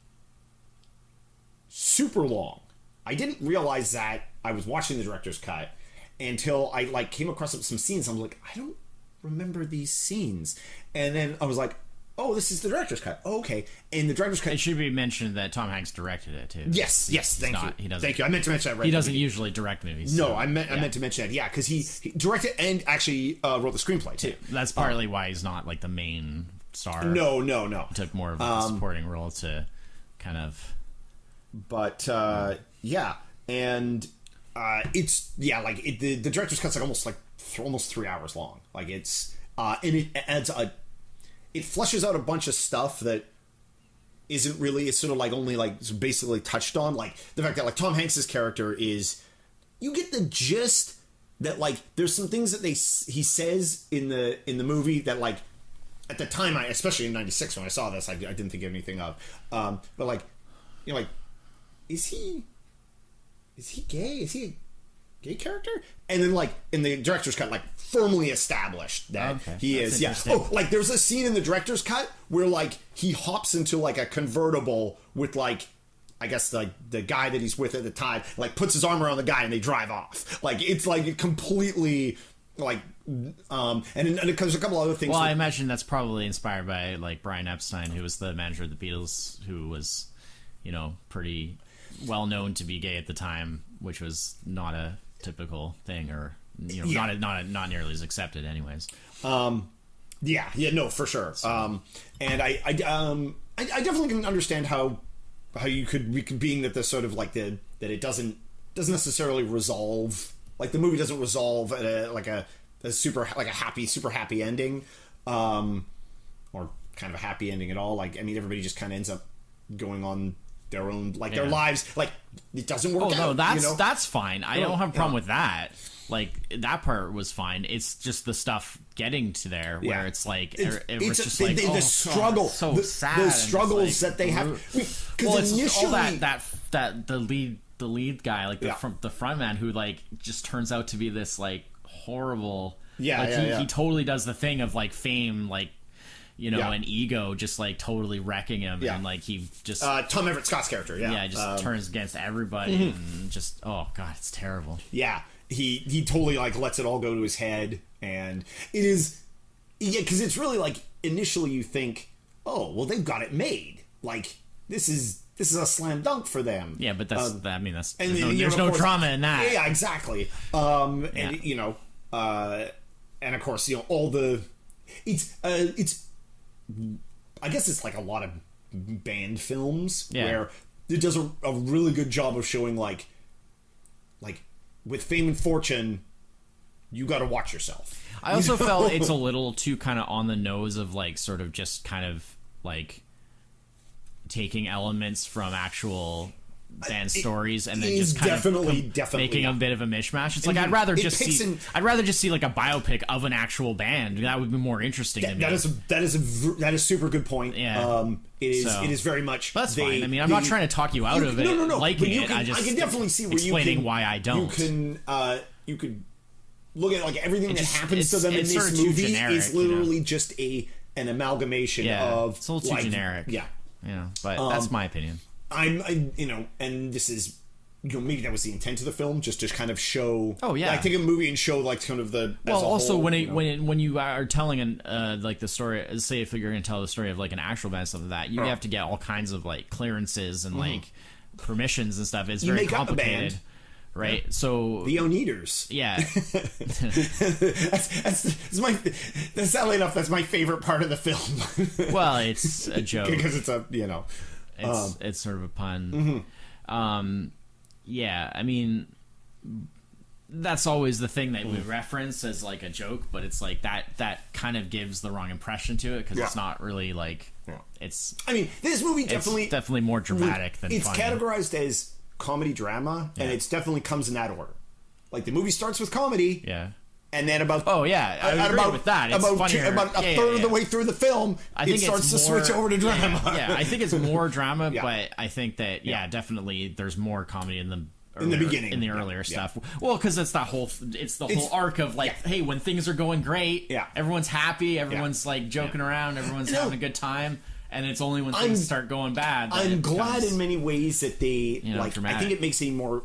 [SPEAKER 1] super long. I didn't realize that I was watching the director's cut until I like came across some scenes. I was like, I don't remember these scenes, and then I was like, oh, this is the director's cut. Oh, okay. And the director's cut.
[SPEAKER 2] It should be mentioned that Tom Hanks directed it too.
[SPEAKER 1] Yes. Thank you.
[SPEAKER 2] He doesn't.
[SPEAKER 1] Thank you. I meant to mention that. Right.
[SPEAKER 2] He doesn't usually direct movies.
[SPEAKER 1] No, I meant to mention that. Yeah, because he directed and actually wrote the screenplay too.
[SPEAKER 2] That's partly why he's not like the main star.
[SPEAKER 1] No.
[SPEAKER 2] He took more of a supporting role to kind of.
[SPEAKER 1] But yeah, and it's like the director's cut's like almost 3 hours long. Like it's and it adds it fleshes out a bunch of stuff that isn't really, it's sort of like only like basically touched on, like the fact that like Tom Hanks's character is, you get the gist that like there's some things that he says in the movie that like at the time, especially in '96 when I saw this, I didn't think of anything of, but like like is he gay? Is he a gay character? And then like in the director's cut, like firmly established that he is. Yeah. Oh, like there's a scene in the director's cut where like he hops into like a convertible with like, I guess like the guy that he's with at the time, like puts his arm around the guy and they drive off. Like it's like completely like and there's a couple other things.
[SPEAKER 2] Well, I imagine that's probably inspired by like Brian Epstein, who was the manager of the Beatles, who was pretty well known to be gay at the time, which was not a typical thing, or not nearly as accepted anyways.
[SPEAKER 1] No, for sure. And I definitely can understand how we could being that the sort of like that it doesn't necessarily resolve, like the movie doesn't resolve at a super like a super happy ending, or kind of a happy ending at all. Like I mean, everybody just kind of ends up going on their own their lives. Like it doesn't work out.
[SPEAKER 2] No, that's fine. I don't have a problem with that. Like that part was fine. It's just the stuff getting to there where it's like it's just like
[SPEAKER 1] the struggle, God,
[SPEAKER 2] so sad.
[SPEAKER 1] The struggles that they have. Because
[SPEAKER 2] initially, all that the lead guy, like the front man, who like just turns out to be this like horrible. He totally does the thing of like fame, like. And ego just like totally wrecking him, and like he just
[SPEAKER 1] Tom Everett Scott's character,
[SPEAKER 2] just turns against everybody, and just oh god, it's terrible.
[SPEAKER 1] Yeah, he totally like lets it all go to his head, and it is because it's really like initially you think, oh well, they've got it made, like this is a slam dunk for them.
[SPEAKER 2] Yeah, but that's there's no trauma in that.
[SPEAKER 1] Yeah, exactly. And of course all the it's. I guess it's like a lot of band films where it does a really good job of showing like with fame and fortune, you got to watch yourself.
[SPEAKER 2] I also felt it's a little too kind of on the nose of like sort of just kind of like taking elements from actual band stories and then
[SPEAKER 1] is
[SPEAKER 2] just kind
[SPEAKER 1] definitely
[SPEAKER 2] making
[SPEAKER 1] yeah.
[SPEAKER 2] a bit of a mishmash. It's
[SPEAKER 1] And
[SPEAKER 2] like I'd rather just see like a biopic of an actual band. That would be more interesting to me.
[SPEAKER 1] That is a super good point.
[SPEAKER 2] Yeah.
[SPEAKER 1] It is very much.
[SPEAKER 2] But that's fine. I mean, I'm not trying to talk you out of it.
[SPEAKER 1] No.
[SPEAKER 2] Liking it.
[SPEAKER 1] I can definitely see where
[SPEAKER 2] explaining why I don't.
[SPEAKER 1] You could look at like everything that happins to them in this
[SPEAKER 2] sort of
[SPEAKER 1] movie
[SPEAKER 2] generic,
[SPEAKER 1] is literally just an amalgamation of.
[SPEAKER 2] It's a little too generic.
[SPEAKER 1] Yeah.
[SPEAKER 2] But that's my opinion.
[SPEAKER 1] And this is, maybe that was the intent of the film, just to kind of show.
[SPEAKER 2] Oh yeah,
[SPEAKER 1] like take a movie and show like kind of the.
[SPEAKER 2] Well, also
[SPEAKER 1] whole,
[SPEAKER 2] when you are telling like the story, say if you're going to tell the story of like an actual band, stuff like that, you have to get all kinds of like clearances and like permissions and stuff. It's very complicated. Right, so
[SPEAKER 1] the Oneaters.
[SPEAKER 2] Yeah,
[SPEAKER 1] that's sadly enough, that's my favorite part of the film.
[SPEAKER 2] Well, it's a joke
[SPEAKER 1] because it's
[SPEAKER 2] it's sort of a pun. Yeah, I mean, that's always the thing that we reference as like a joke, but it's like that kind of gives the wrong impression to it because it's not really like it's.
[SPEAKER 1] I mean, this movie
[SPEAKER 2] definitely more dramatic than
[SPEAKER 1] it's
[SPEAKER 2] funny.
[SPEAKER 1] Categorized as comedy drama, and it's definitely comes in that order. Like the movie starts with comedy, and then about
[SPEAKER 2] I agree with that. It's
[SPEAKER 1] about a third of the way through the film,
[SPEAKER 2] I think
[SPEAKER 1] it starts to switch over to drama.
[SPEAKER 2] Yeah, I think it's more drama, but I think that definitely there's more comedy in the
[SPEAKER 1] beginning,
[SPEAKER 2] in the earlier stuff. Well, because it's the whole arc of like, hey, when things are going great, everyone's happy, everyone's like joking around, everyone's having a good time. And it's only when things start going bad.
[SPEAKER 1] I'm glad in many ways that they
[SPEAKER 2] dramatic.
[SPEAKER 1] I think it makes a more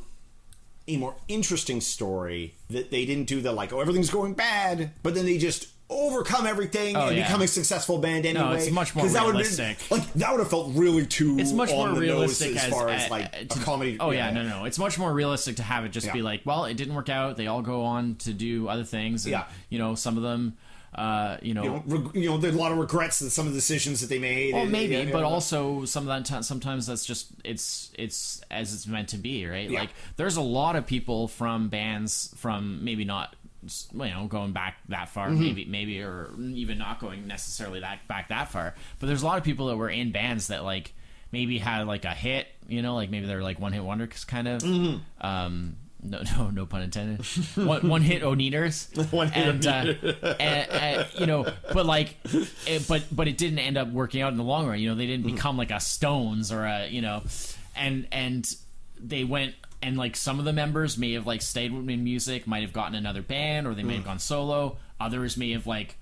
[SPEAKER 1] interesting story that they didn't do the like, oh, everything's going bad, but then they just overcome everything and become a successful band anyway.
[SPEAKER 2] No, it's much more realistic.
[SPEAKER 1] That would have felt really too.
[SPEAKER 2] It's much more realistic
[SPEAKER 1] as far as like a comedy.
[SPEAKER 2] Oh yeah, no. It's much more realistic to have it just be like, well, it didn't work out. They all go on to do other things. And, some of them. There's a lot of regrets in some of the decisions that they made. Well, maybe, but also some of that sometimes that's just it's as it's meant to be, right? Like there's a lot of people from bands from maybe not going back that far, maybe or even not going necessarily back that far, but there's a lot of people that were in bands that like maybe had like a hit, like maybe they're like one hit wonders kind of. No pun intended. One hit Oneaters. But it didn't end up working out in the long run. They didn't become like a Stones or and they went and like some of the members may have like stayed in music, might have gotten another band, or they may have gone solo. Others may have like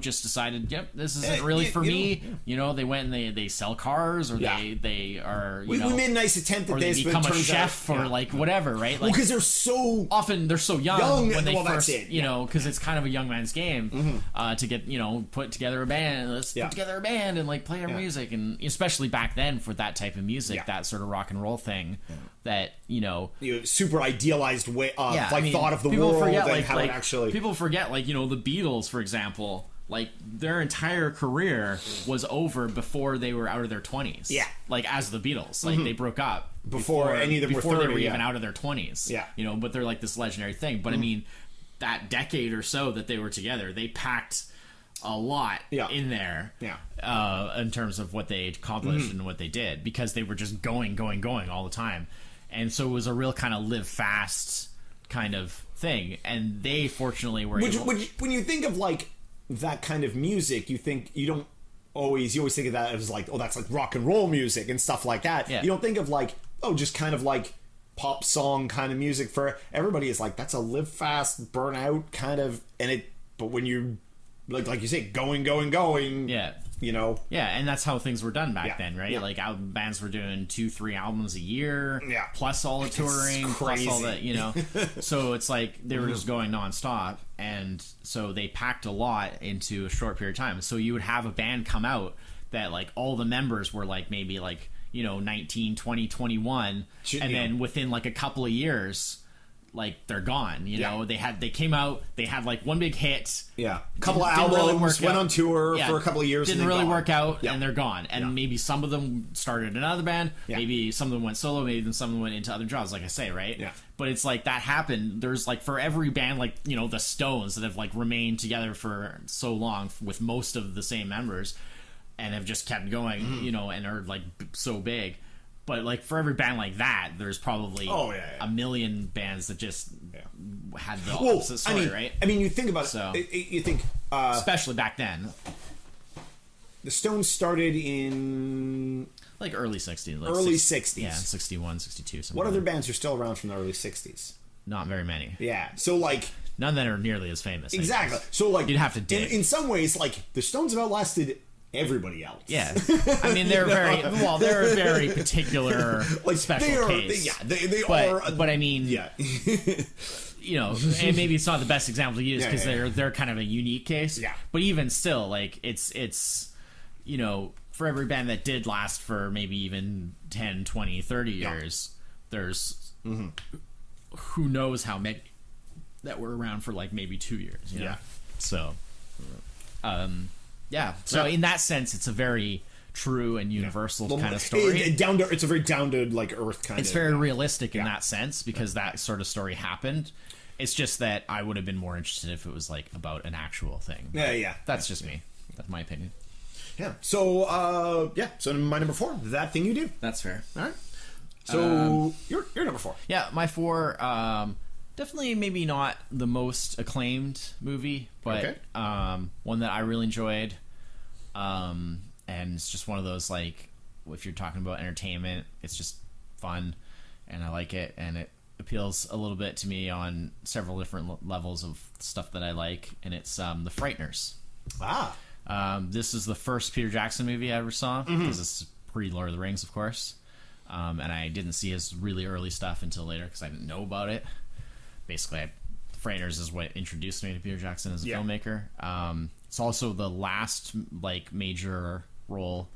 [SPEAKER 2] just decided, yep, this isn't really for me. They went and they sell cars, or they are,
[SPEAKER 1] we made a nice attempt at this,
[SPEAKER 2] they become a chef or like whatever, right? Like,
[SPEAKER 1] because they're so
[SPEAKER 2] young when they first, because it's kind of a young man's game to get, put together a band. Let's put together a band and like play our music, and especially back then for that type of music, that sort of rock and roll thing. That
[SPEAKER 1] super idealized way of thought of the world and how it actually
[SPEAKER 2] people forget the Beatles, for example, like their entire career was over before they were out of their 20s. Like as the Beatles, like they broke up
[SPEAKER 1] before any of them
[SPEAKER 2] before
[SPEAKER 1] were 30,
[SPEAKER 2] they were even out of their 20s. But they're like this legendary thing. But I mean, that decade or so that they were together, they packed a lot in there in terms of what they accomplished and what they did, because they were just going all the time. And so it was a real kind of live fast kind of thing. And they fortunately were able...
[SPEAKER 1] when you think of like that kind of music, you always think of that as like, oh, that's like rock and roll music and stuff like that. You don't think of like, oh, just kind of like pop song kind of music for everybody. Is like, that's a live fast, burn out kind of, but when you like you say, going,
[SPEAKER 2] and that's how things were done back then, right? Like bands were doing 2-3 albums a year, plus all the touring, plus all the so it's like they were just going nonstop, and so they packed a lot into a short period of time. So you would have a band come out that like all the members were like maybe like 19, 20, 21, and then within like a couple of years, like they're gone. They came out, they had like one big hit,
[SPEAKER 1] a couple of albums, went on tour for a couple of years,
[SPEAKER 2] didn't really work out, and they're gone. And maybe some of them started another band, maybe some of them went solo, maybe some of them went into other jobs, like I say, right? But it's like that happened. There's like for every band, like the Stones that have like remained together for so long with most of the same members and have just kept going, and are like so big. But like for every band like that, there's probably a million bands that just had the opposite story, right?
[SPEAKER 1] I mean, you think about
[SPEAKER 2] so,
[SPEAKER 1] it. You think,
[SPEAKER 2] especially back then,
[SPEAKER 1] the Stones started in
[SPEAKER 2] like early 60s, like
[SPEAKER 1] early 60s,
[SPEAKER 2] yeah, 61, 62.
[SPEAKER 1] What other bands are still around from the early 60s?
[SPEAKER 2] Not very many.
[SPEAKER 1] Yeah, so like
[SPEAKER 2] none that are nearly as famous.
[SPEAKER 1] Exactly. So like
[SPEAKER 2] you'd have to dig.
[SPEAKER 1] In some ways, like the Stones have outlasted everybody else.
[SPEAKER 2] Yeah, I mean they're they're a very particular like special case.
[SPEAKER 1] They are.
[SPEAKER 2] But I mean,
[SPEAKER 1] yeah.
[SPEAKER 2] You know, and maybe it's not the best example to use because they're kind of a unique case.
[SPEAKER 1] Yeah.
[SPEAKER 2] But even still, like it's you know, for every band that did last for maybe even 10, 20, 30 years, there's who knows how many that were around for like maybe 2 years. You know? Yeah. So, So in that sense, it's a very true and universal kind of story.
[SPEAKER 1] It's a very down to like earth kind of.
[SPEAKER 2] It's very realistic in that sense because that sort of story happened. It's just that I would have been more interested if it was like about an actual thing.
[SPEAKER 1] Yeah.
[SPEAKER 2] That's just me. That's my opinion.
[SPEAKER 1] Yeah. So So my number 4, That Thing You Do.
[SPEAKER 2] That's fair.
[SPEAKER 1] All right. So you're number 4.
[SPEAKER 2] Yeah, my 4. Definitely, maybe not the most acclaimed movie, but one that I really enjoyed. And it's just one of those like, if you're talking about entertainment, it's just fun, and I like it, and it appeals a little bit to me on several different levels of stuff that I like, and it's The Frighteners. This is the first Peter Jackson movie I ever saw, because it's pre-Lord of the Rings, of course, and I didn't see his really early stuff until later because I didn't know about it. Basically, Frighteners is what introduced me to Peter Jackson as a filmmaker. It's also the last like major role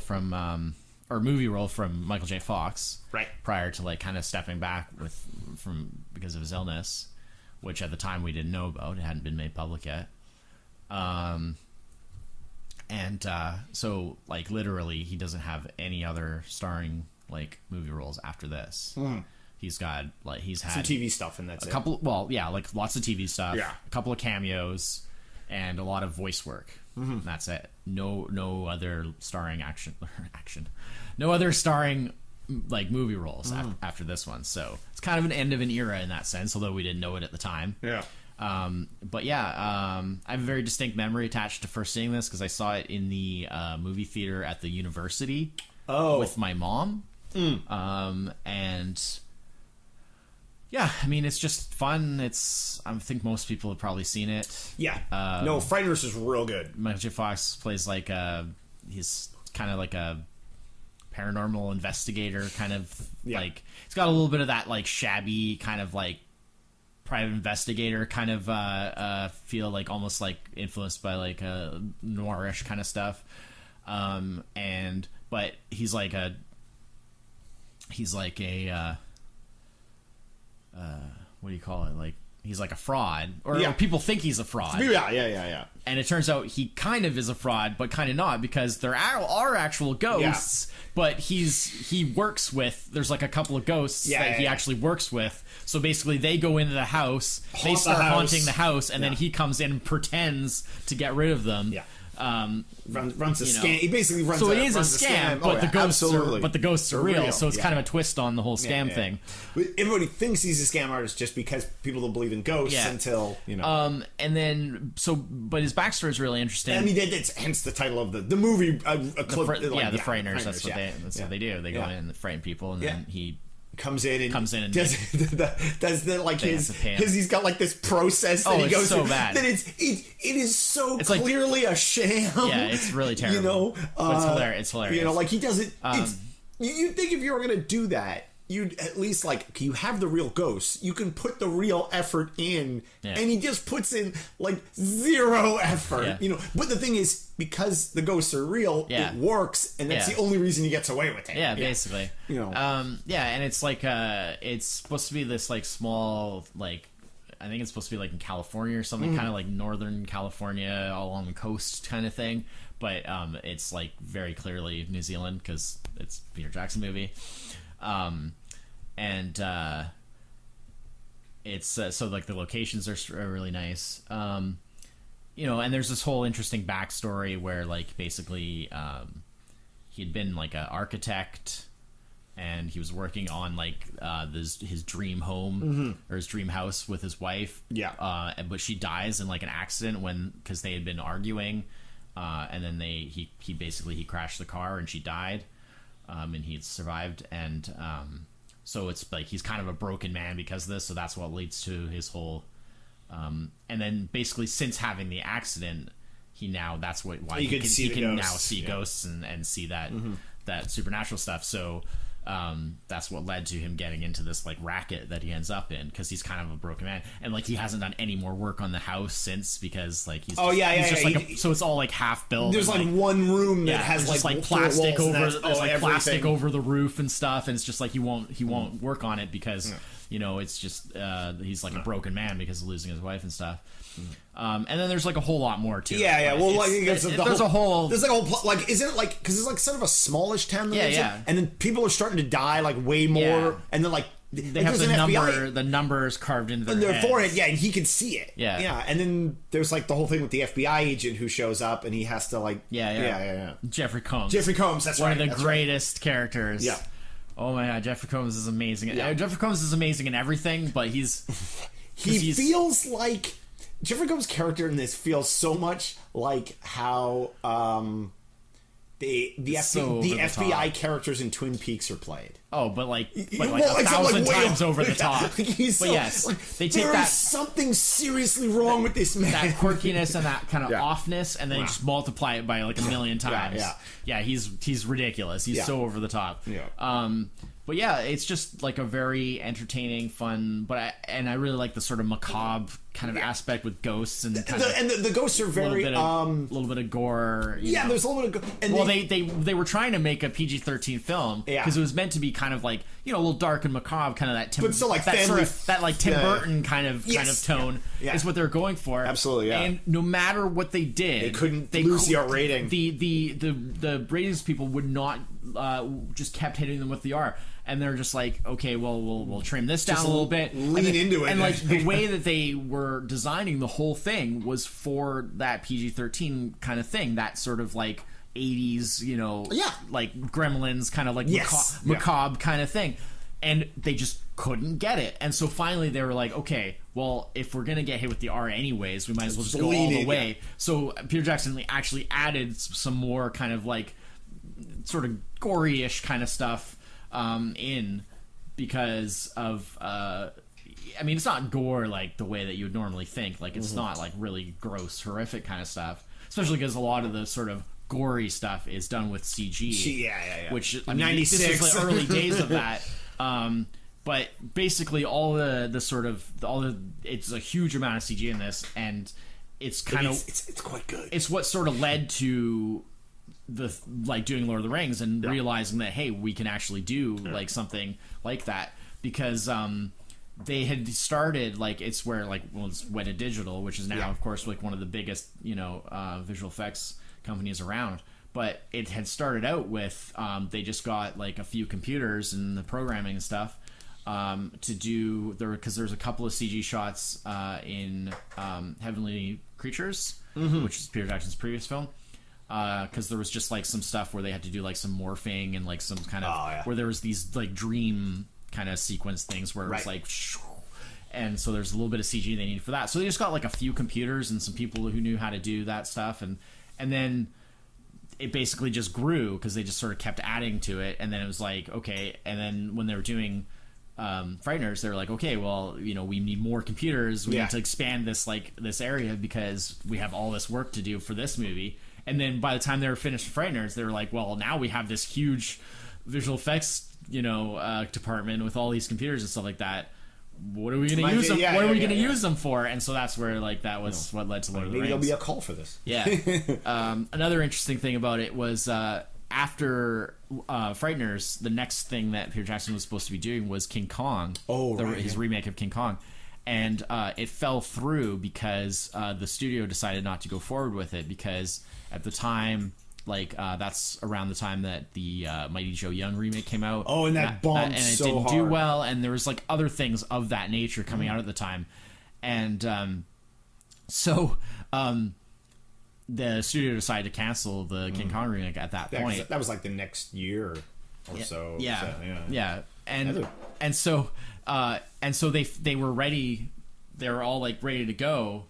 [SPEAKER 2] from or movie role from Michael J. Fox,
[SPEAKER 1] right? Prior
[SPEAKER 2] to like kind of stepping back because of his illness, which at the time we didn't know about. It hadn't been made public yet. So like literally, he doesn't have any other starring like movie roles after this. He's got he's had
[SPEAKER 1] some TV stuff, and that's
[SPEAKER 2] a couple. Well, yeah, like lots of TV stuff.
[SPEAKER 1] Yeah,
[SPEAKER 2] a couple of cameos, and a lot of voice work. And that's it. No other starring action. No other starring like movie roles after this one. So it's kind of an end of an era in that sense, although we didn't know it at the time.
[SPEAKER 1] Yeah.
[SPEAKER 2] But yeah, I have a very distinct memory attached to first seeing this because I saw it in the movie theater at the university with my mom. And yeah, I mean, it's just fun. I think most people have probably seen it.
[SPEAKER 1] Yeah. No, Frighteners is real good.
[SPEAKER 2] Michael J. Fox plays like he's kind of like a paranormal investigator, kind of like, it's got a little bit of that like shabby kind of like private investigator kind of feel, like almost like influenced by like noirish kind of stuff. But he's like a what do you call it? Like, he's like a fraud, or people think he's a fraud.
[SPEAKER 1] Yeah.
[SPEAKER 2] And it turns out he kind of is a fraud, but kind of not, because there are actual ghosts, but he works with, there's like a couple of ghosts that he actually works with. So basically they go into the house, they start haunting the house, and then he comes in and pretends to get rid of them. Yeah.
[SPEAKER 1] Runs a scam. He basically runs.
[SPEAKER 2] So it is a scam, but the ghosts are real. So it's kind of a twist on the whole scam thing.
[SPEAKER 1] Everybody thinks he's a scam artist just because people don't believe in ghosts until you know.
[SPEAKER 2] And then but his backstory is really interesting.
[SPEAKER 1] I mean, that's hence the title of the movie. The
[SPEAKER 2] Frighteners. That's what they do. They go in and frighten people, and then he
[SPEAKER 1] comes in and
[SPEAKER 2] does
[SPEAKER 1] the like his he's got like this process that he goes
[SPEAKER 2] so
[SPEAKER 1] through
[SPEAKER 2] bad.
[SPEAKER 1] that it is so clearly a sham.
[SPEAKER 2] Yeah, it's really terrible.
[SPEAKER 1] You know,
[SPEAKER 2] but it's hilarious.
[SPEAKER 1] You know, like he does it. You think if you were gonna do that, you'd at least like, you have the real ghosts, you can put the real effort in, and he just puts in like zero effort. You know, but the thing is, because the ghosts are real, it works, and that's the only reason he gets away with it.
[SPEAKER 2] Yeah, basically. You know, and it's like it's supposed to be this like small, like, I think it's supposed to be like in California or something, kind of like Northern California, all along the coast kind of thing. But it's like very clearly New Zealand because it's a Peter Jackson movie. It's so like the locations are really nice. You know, and there's this whole interesting backstory where like basically he had been like an architect, and he was working on like his dream home or his dream house with his wife.
[SPEAKER 1] Yeah.
[SPEAKER 2] But she dies in like an accident because they had been arguing, and then he basically crashed the car and she died, and he had survived, and so it's like he's kind of a broken man because of this. So that's what leads to his whole. And then basically since having the accident, that's why he can now see ghosts and see that that supernatural stuff. So that's what led to him getting into this like racket that he ends up in, because he's kind of a broken man, and like he hasn't done any more work on the house since, because like he's so it's all like half built.
[SPEAKER 1] There's like one room that has like
[SPEAKER 2] plastic over plastic over the roof and stuff, and it's just like he won't work on it because it's just he's like a broken man because of losing his wife and stuff. And then there's like a whole lot more too.
[SPEAKER 1] Well, like
[SPEAKER 2] there's a whole
[SPEAKER 1] like, isn't it like, because it's like sort of a smallish town, and then people are starting to die like way more, and then like
[SPEAKER 2] they have the numbers carved into their
[SPEAKER 1] forehead, and he can see it,
[SPEAKER 2] yeah,
[SPEAKER 1] and then there's like the whole thing with the FBI agent who shows up and he has to like
[SPEAKER 2] Jeffrey Combs,
[SPEAKER 1] that's
[SPEAKER 2] one of the greatest characters. Oh my god, Jeffrey Combs is amazing. Jeffrey Combs is amazing in everything, but he
[SPEAKER 1] feels like Jeffrey Combs' character in this feels so much like how the FBI characters in Twin Peaks are played.
[SPEAKER 2] Oh, but like 1,000 times over the top. But yes, they take
[SPEAKER 1] there is something seriously wrong with this man.
[SPEAKER 2] That quirkiness and that kind of offness, and then just multiply it by like a million times. He's ridiculous. He's so over the top. But yeah, it's just like a very entertaining, fun. I really like the sort of macabre kind of aspect with ghosts and
[SPEAKER 1] the ghosts are very
[SPEAKER 2] a little bit of gore.
[SPEAKER 1] There's a little bit of gore.
[SPEAKER 2] Well, they were trying to make a PG-13 film because it was meant to be kind of like a little dark and macabre, kind of that Tim,
[SPEAKER 1] but still like
[SPEAKER 2] that Tim Burton kind of tone is what they're going for.
[SPEAKER 1] Absolutely, yeah.
[SPEAKER 2] And no matter what they did,
[SPEAKER 1] they couldn't lose the R rating.
[SPEAKER 2] The ratings people would not just kept hitting them with the R. And they're just like, okay, well, we'll trim this down a little bit.
[SPEAKER 1] Lean into it.
[SPEAKER 2] And like the way that they were designing the whole thing was for that PG-13 kind of thing, that sort of like 80s, like Gremlins kind of like macabre kind of thing. And they just couldn't get it. And so finally they were like, okay, well, if we're going to get hit with the R anyways, we might as well just go all the way. So Peter Jackson actually added some more kind of like sort of gory-ish kind of stuff in, because of it's not gore like the way that you would normally think. Like it's not like really gross, horrific kind of stuff, especially because a lot of the sort of gory stuff is done with CG. Which 96. This is the early days of that. But basically it's a huge amount of CG in this, and it's kind of
[SPEAKER 1] it's quite good.
[SPEAKER 2] It's what sort of led to doing Lord of the Rings and realizing that, hey, we can actually do like something like that, because they had started it's where it's Weta Digital, which is now of course like one of the biggest visual effects companies around, but it had started out with they just got like a few computers and the programming and stuff to do because there's a couple of CG shots in Heavenly Creatures, which is Peter Jackson's previous film. Because there was just like some stuff where they had to do like some morphing and like some kind of where there was these like dream kind of sequence things where it was like, and so there's a little bit of CG they needed for that. So they just got like a few computers and some people who knew how to do that stuff, and then it basically just grew because they just sort of kept adding to it, and then it was like, okay, and then when they were doing Frighteners, they were like, okay, well, we need more computers, we need to expand this area because we have all this work to do for this movie. And then by the time they were finished with Frighteners, they were like, well, now we have this huge visual effects, department with all these computers and stuff like that. What are we going to use them? What are we going to use them for? And so that's where that was what led to Lord of the Rings.
[SPEAKER 1] Maybe there'll be a call for this.
[SPEAKER 2] Yeah. Another interesting thing about it was after Frighteners, the next thing that Peter Jackson was supposed to be doing was King Kong. His remake of King Kong. And it fell through because the studio decided not to go forward with it, because at the time, that's around the time that the Mighty Joe Young remake came out.
[SPEAKER 1] Oh, and that bombed
[SPEAKER 2] and it
[SPEAKER 1] so
[SPEAKER 2] didn't
[SPEAKER 1] hard.
[SPEAKER 2] do well, and there was other things of that nature coming out at the time, and so the studio decided to cancel the King Kong remake at that point.
[SPEAKER 1] That was like the next year or so.
[SPEAKER 2] Yeah. And so they were ready. They were all like ready to go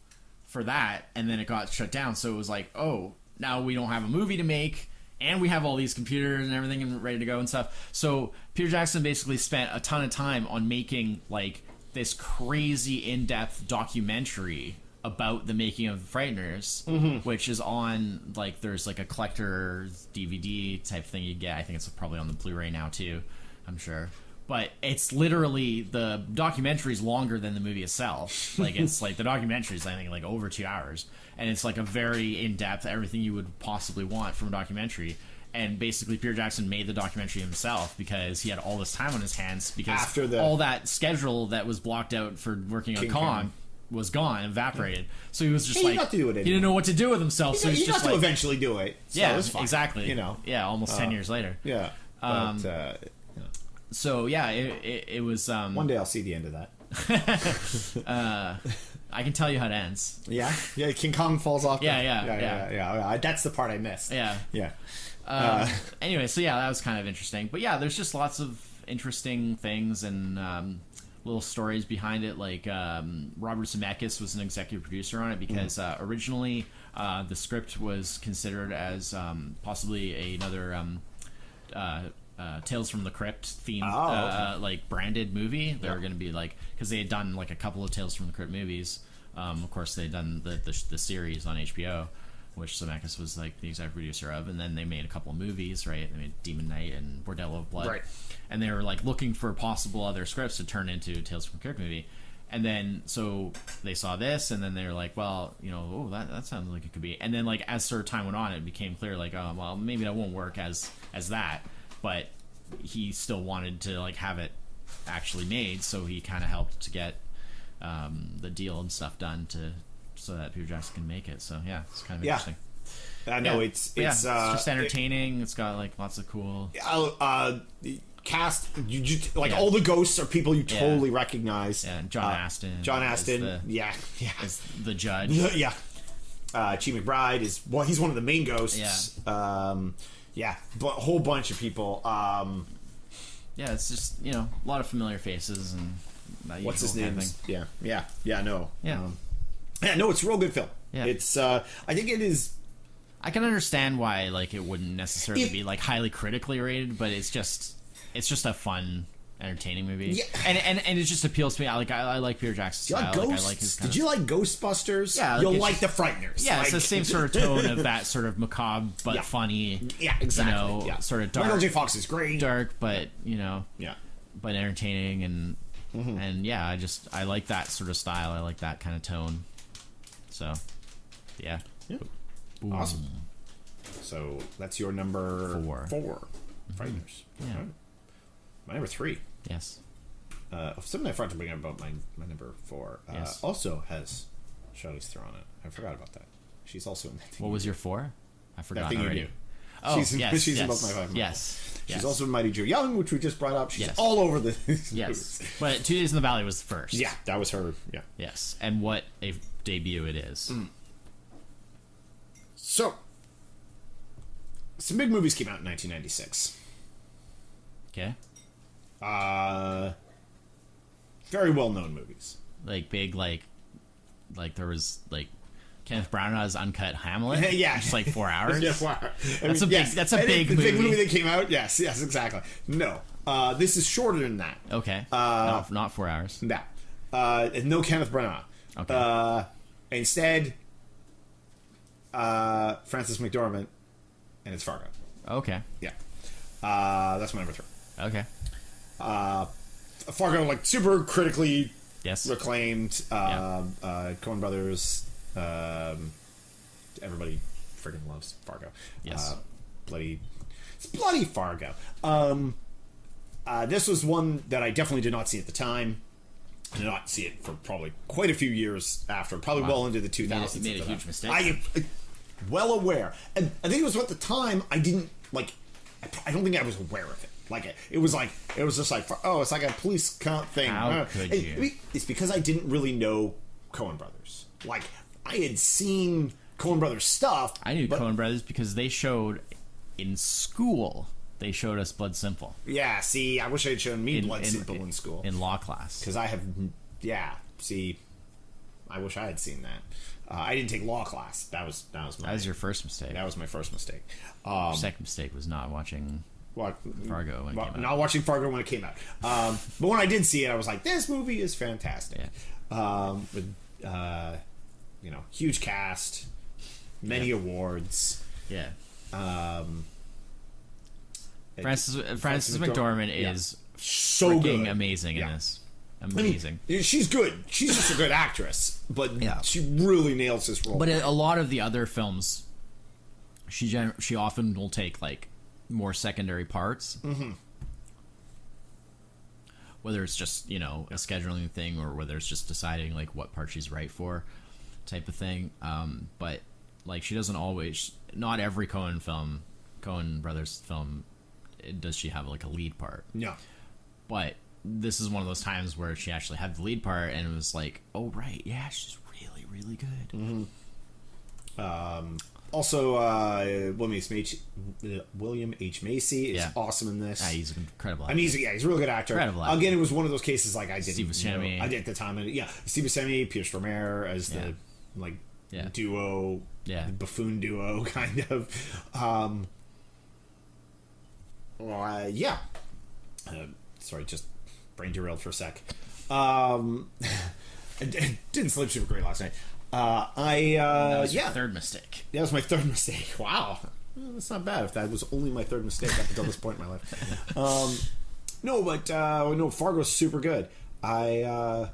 [SPEAKER 2] for that, and then it got shut down. So it was like, oh, now we don't have a movie to make, and we have all these computers and everything and ready to go and stuff. So Peter Jackson basically spent a ton of time on making like this crazy in-depth documentary about the making of the Frighteners, which is on like there's like a collector's DVD type thing you get. I think it's probably on the Blu-ray now too, I'm sure. But it's literally, the documentary is longer than the movie itself. Like, it's like, the documentary is, I think, like over 2 hours. And it's like a very in-depth, everything you would possibly want from a documentary. And basically, Peter Jackson made the documentary himself because he had all this time on his hands, because all that schedule that was blocked out for working on Kong was gone, evaporated. So he was just he didn't know what to do with himself. So he's just
[SPEAKER 1] to eventually do it. So
[SPEAKER 2] yeah,
[SPEAKER 1] it was fine,
[SPEAKER 2] exactly. You know, yeah, almost 10 years later.
[SPEAKER 1] Yeah.
[SPEAKER 2] So yeah, it was.
[SPEAKER 1] One day I'll see the end of
[SPEAKER 2] that. I can tell you how it ends.
[SPEAKER 1] Yeah, King Kong falls off.
[SPEAKER 2] Yeah.
[SPEAKER 1] That's the part I missed.
[SPEAKER 2] Yeah. Anyway, so yeah, that was kind of interesting. But yeah, there's just lots of interesting things and little stories behind it. Like Robert Zemeckis was an executive producer on it because originally the script was considered as possibly another. Tales from the Crypt themed like branded movie. They were going to be like, because they had done like a couple of Tales from the Crypt movies. Of course, they had done the series on HBO, which Zemeckis was like the executive producer of, and then they made a couple of movies. Right, they made Demon Knight and Bordello of Blood. Right, and they were like looking for possible other scripts to turn into Tales from the Crypt movie. And then so they saw this, and then they were like, well, you know, that sounds like it could be. And then like as sort of time went on, it became clear like, oh well, maybe that won't work as that. But he still wanted to like have it actually made, so he kind of helped to get the deal and stuff done so that Peter Jackson can make it. So yeah, it's kind of interesting.
[SPEAKER 1] I know it's
[SPEAKER 2] just entertaining. It's got like lots of cool
[SPEAKER 1] cast. All the ghosts are people you totally recognize.
[SPEAKER 2] Yeah, John Astin.
[SPEAKER 1] Is
[SPEAKER 2] the judge.
[SPEAKER 1] Yeah. Chi McBride he's one of the main ghosts. But a whole bunch of people.
[SPEAKER 2] It's just a lot of familiar faces and
[SPEAKER 1] what's his name? No, it's a real good film.
[SPEAKER 2] Yeah,
[SPEAKER 1] it's. I think it is.
[SPEAKER 2] I can understand why like it wouldn't necessarily be like highly critically rated, but it's just a fun, entertaining movie. Yeah. And it just appeals to me. I like Peter Jackson's style.
[SPEAKER 1] Like
[SPEAKER 2] I like his
[SPEAKER 1] Did you like Ghostbusters?
[SPEAKER 2] Yeah,
[SPEAKER 1] you'll like The Frighteners.
[SPEAKER 2] Yeah, it's the same sort of tone of that sort of macabre but funny.
[SPEAKER 1] Yeah, exactly.
[SPEAKER 2] Sort of dark.
[SPEAKER 1] Michael J. Fox is great.
[SPEAKER 2] Dark, but but entertaining and I like that sort of style. I like that kind of tone. So, yeah.
[SPEAKER 1] Awesome. So that's your number 4. Frighteners.
[SPEAKER 2] Yeah.
[SPEAKER 1] Right. My number 3.
[SPEAKER 2] Yes.
[SPEAKER 1] Something I forgot to bring up about my number 4 also has Charlize Theron in it. I forgot about that. She's also in that thing.
[SPEAKER 2] What was your 4? I forgot
[SPEAKER 1] that
[SPEAKER 2] already.
[SPEAKER 1] You knew.
[SPEAKER 2] Oh,
[SPEAKER 1] she's in both my 5.
[SPEAKER 2] Yes.
[SPEAKER 1] She's also in Mighty Joe Young, which we just brought up. She's all over the
[SPEAKER 2] Yes. But 2 Days in the Valley was the first.
[SPEAKER 1] Yeah, that was her. Yeah.
[SPEAKER 2] Yes. And what a debut it is.
[SPEAKER 1] So, some big movies came out in 1996.
[SPEAKER 2] Okay.
[SPEAKER 1] Very well-known movies.
[SPEAKER 2] Like big, like there was like Kenneth Branagh's Uncut Hamlet.
[SPEAKER 1] Yeah,
[SPEAKER 2] just like 4 hours.
[SPEAKER 1] Yeah, 4 hours.
[SPEAKER 2] That's a big movie.
[SPEAKER 1] The big movie that came out. Yes, exactly. No, this is shorter than that.
[SPEAKER 2] Okay. Not 4 hours.
[SPEAKER 1] No. No Kenneth Branagh.
[SPEAKER 2] Okay.
[SPEAKER 1] Instead, Frances McDormand, and it's Fargo.
[SPEAKER 2] Okay.
[SPEAKER 1] Yeah. That's my number 3.
[SPEAKER 2] Okay.
[SPEAKER 1] Fargo, like super critically acclaimed. Coen Brothers. Everybody freaking loves Fargo.
[SPEAKER 2] Yes.
[SPEAKER 1] It's bloody Fargo. This was one that I definitely did not see at the time. I did not see it for probably quite a few years after, probably well into the 2000s.
[SPEAKER 2] You made a huge mistake.
[SPEAKER 1] I well aware, and I think it was at the time I didn't like. I don't think I was aware of it. Like it was just like it's like a police thing.
[SPEAKER 2] How could you?
[SPEAKER 1] It's because I didn't really know Coen Brothers. Like I had seen Coen Brothers stuff.
[SPEAKER 2] I knew Coen Brothers because they showed in school. They showed us Blood Simple.
[SPEAKER 1] Yeah, see, I wish I had shown me Blood Simple in school.
[SPEAKER 2] In law class.
[SPEAKER 1] Because I have, see, I wish I had seen that. I didn't take law class. That was
[SPEAKER 2] your first mistake.
[SPEAKER 1] That was my first mistake.
[SPEAKER 2] Your second mistake was not watching Fargo when it came out.
[SPEAKER 1] Not watching Fargo when it came out. But when I did see it, I was like, this movie is fantastic.
[SPEAKER 2] Yeah.
[SPEAKER 1] With, huge cast, many awards.
[SPEAKER 2] Yeah. Frances McDormand is
[SPEAKER 1] so good.
[SPEAKER 2] Amazing in this. Amazing.
[SPEAKER 1] I mean, she's good. She's just a good actress, but she really nails this role.
[SPEAKER 2] But a lot of the other films, she often will take like more secondary parts.
[SPEAKER 1] Mm-hmm.
[SPEAKER 2] Whether it's just a scheduling thing or whether it's just deciding like what part she's right for, type of thing. But like she doesn't always. Not every Coen Brothers film does she have like a lead part.
[SPEAKER 1] No.
[SPEAKER 2] But this is one of those times where she actually had the lead part and it was like, oh right, yeah, she's really, really good.
[SPEAKER 1] Mm-hmm. Also, William H. Macy is awesome in this.
[SPEAKER 2] Yeah, he's incredible.
[SPEAKER 1] I mean, he's a real good actor.
[SPEAKER 2] Incredible actor.
[SPEAKER 1] Again, it was one of those cases like I didn't.
[SPEAKER 2] Steve Buscemi.
[SPEAKER 1] I did at the time. Steve Buscemi, Pierce Romero as the duo, buffoon duo kind of. Sorry, just brain derailed for a sec. It didn't sleep super great last night. That
[SPEAKER 2] was your third mistake.
[SPEAKER 1] That was my third mistake. Wow. Well, that's not bad if that was only my third mistake up until this point in my life. No, Fargo's super good. I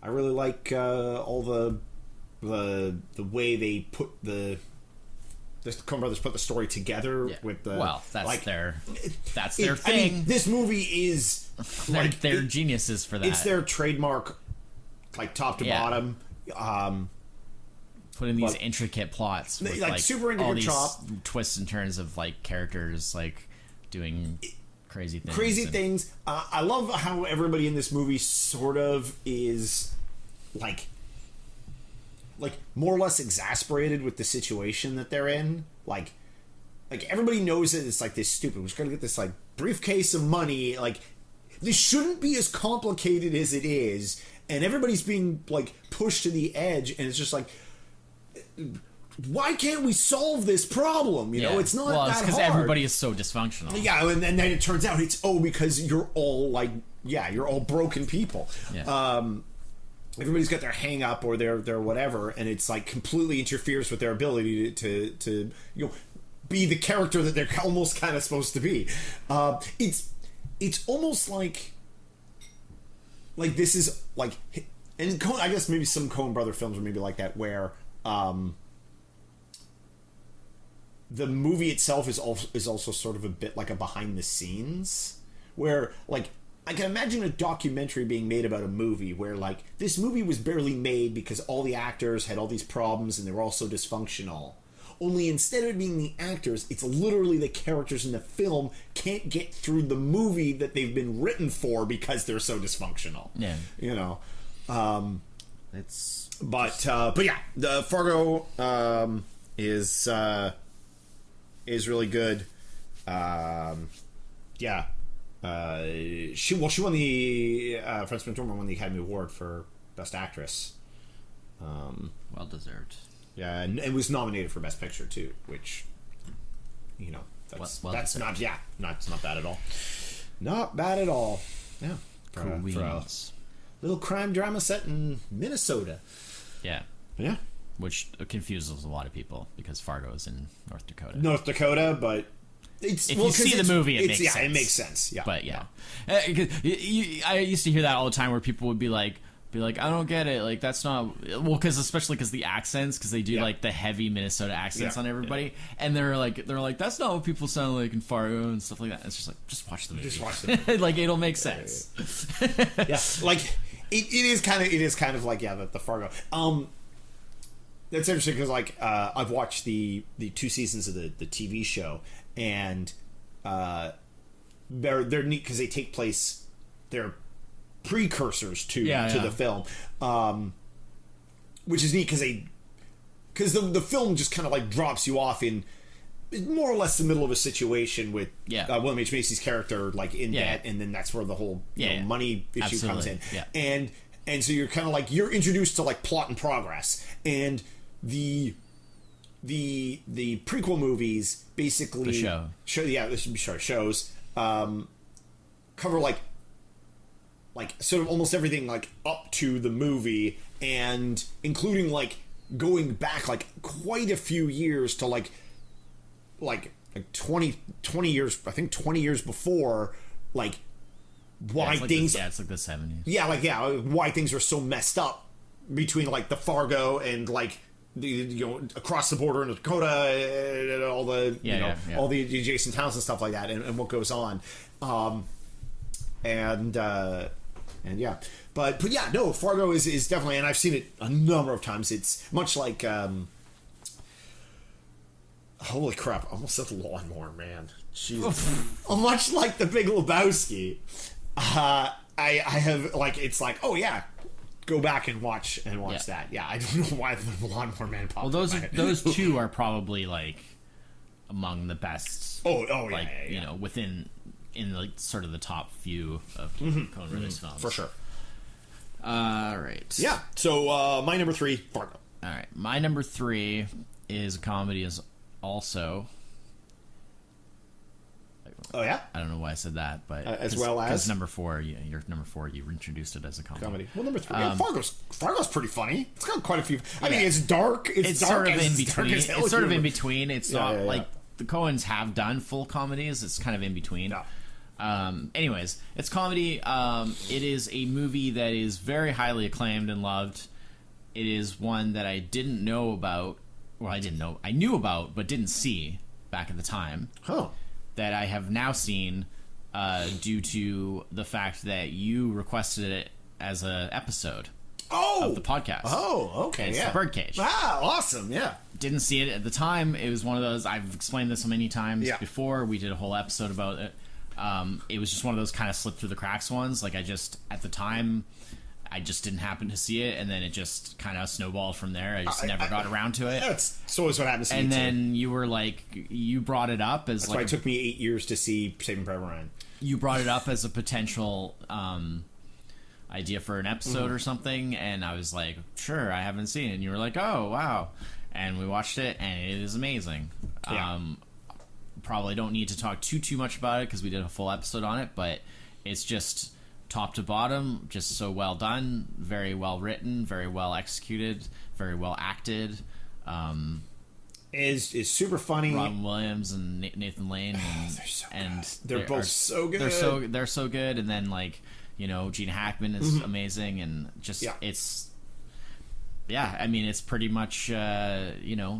[SPEAKER 1] really like all the way they put the Coen Brothers put the story together with the
[SPEAKER 2] that's their thing.
[SPEAKER 1] I mean, this movie is
[SPEAKER 2] they're geniuses for that.
[SPEAKER 1] It's their trademark, like top to bottom.
[SPEAKER 2] Putting these intricate plots, with,
[SPEAKER 1] like super intricate
[SPEAKER 2] all these twists and turns of like characters like doing crazy things. I love how everybody in this movie sort of is like more or less exasperated with the situation that they're in. Like everybody knows that it's like this stupid. We're just gonna get this like briefcase of money. Like this shouldn't be as complicated as it is, and everybody's being like pushed to the edge. And it's just like, why can't we solve this problem? You know, it's not that hard. Because everybody is so dysfunctional.
[SPEAKER 1] Yeah, and then it turns out it's because you're all you're all broken people.
[SPEAKER 2] Yeah.
[SPEAKER 1] Everybody's got their hang up or their whatever, and it's like completely interferes with their ability to be the character that they're almost kind of supposed to be. It's almost like this is like, and I guess maybe some Coen Brother films are maybe like that, where the movie itself is also sort of a bit like a behind the scenes, where like I can imagine a documentary being made about a movie where like this movie was barely made because all the actors had all these problems and they were all so dysfunctional. Only instead of it being the actors, it's literally the characters in the film can't get through the movie that they've been written for because they're so dysfunctional.
[SPEAKER 2] Yeah.
[SPEAKER 1] You know. But yeah, the Fargo is really good. Yeah. She won the Frances McDormand won the Academy Award for Best Actress.
[SPEAKER 2] Well deserved.
[SPEAKER 1] Yeah, and it was nominated for Best Picture too, which that's not bad at all. Not bad at all. Yeah, for a little crime drama set in Minnesota.
[SPEAKER 2] Yeah,
[SPEAKER 1] yeah,
[SPEAKER 2] which confuses a lot of people because Fargo is in North Dakota.
[SPEAKER 1] But if
[SPEAKER 2] you see the movie, it makes sense.
[SPEAKER 1] It makes sense. Yeah,
[SPEAKER 2] but I used to hear that all the time where people would be like, I don't get it. Like that's not especially because the accents, because they do like the heavy Minnesota accents on everybody, and they're like that's not what people sound like in Fargo and stuff like that. It's just like just watch the movie. Like it'll make sense.
[SPEAKER 1] Yeah, like it is kind of like the Fargo. That's interesting because like I've watched the 2 seasons of the TV show, and they're neat because they take place. They're precursors to the film, which is neat because because the film just kind of like drops you off in more or less the middle of a situation with William H. Macy's character like in debt, and then that's where the whole money issue comes in. And so you're kind of like you're introduced to like plot and progress, and the prequel movies basically shows cover like sort of almost everything like up to the movie, and including like going back like quite a few years to like 20 years, I think 20 years before, like why things
[SPEAKER 2] it's like the
[SPEAKER 1] 70s, why things are so messed up between like the Fargo and like across the border in Dakota and all the all the adjacent towns and stuff like that, and what goes on, but Fargo is definitely, and I've seen it a number of times. It's much like holy crap, I almost said Lawnmower Man. Jeez. Much like The Big Lebowski, I have like, it's like, oh yeah, go back and watch that. Yeah, I don't know why The Lawnmower Man popped.
[SPEAKER 2] Well, those two are probably like among the best.
[SPEAKER 1] Like,
[SPEAKER 2] you know, in like sort of the top few of Coen Brothers films
[SPEAKER 1] for sure.
[SPEAKER 2] All right.
[SPEAKER 1] Yeah. So my number 3, Fargo.
[SPEAKER 2] All right, my number 3 is a comedy also.
[SPEAKER 1] Oh yeah.
[SPEAKER 2] I don't know why I said that, but
[SPEAKER 1] because
[SPEAKER 2] number 4, your number 4, you introduced it as a comedy.
[SPEAKER 1] Well, number 3, Fargo's pretty funny. It's got quite a few. I mean, it's dark. It's dark,
[SPEAKER 2] sort of in between. It's sort of in between. It's not like the Coens have done full comedies. It's kind of in between. Yeah. Anyways, it's comedy. It is a movie that is very highly acclaimed and loved. It is one that I didn't know about. Well, I knew about, but didn't see back at the time.
[SPEAKER 1] Oh.
[SPEAKER 2] That I have now seen due to the fact that you requested it as an episode of the podcast.
[SPEAKER 1] Oh, okay.
[SPEAKER 2] It's The Birdcage.
[SPEAKER 1] Ah, awesome, yeah.
[SPEAKER 2] Didn't see it at the time. It was one of those, I've explained this many times before. We did a whole episode about it. It was just one of those kind of slipped through the cracks ones. Like, at the time, I just didn't happen to see it, and then it just kind of snowballed from there. I just never got around to it.
[SPEAKER 1] That's always what happens to me,
[SPEAKER 2] and then you were like, you brought it up as
[SPEAKER 1] that's why it took me 8 years to see Saving Private Ryan.
[SPEAKER 2] You brought it up as a potential idea for an episode or something, and I was like, sure, I haven't seen it. And you were like, oh, wow. And we watched it, and it is amazing. Yeah. Probably don't need to talk too much about it because we did a full episode on it, but it's just top to bottom, just so well done, very well written, very well executed, very well acted.
[SPEAKER 1] Is super funny.
[SPEAKER 2] Robin Williams and Nathan Lane, and
[SPEAKER 1] they're both so good.
[SPEAKER 2] They're so good, and then like, you know, Gene Hackman is amazing, and just it's. Yeah, I mean, it's pretty much anything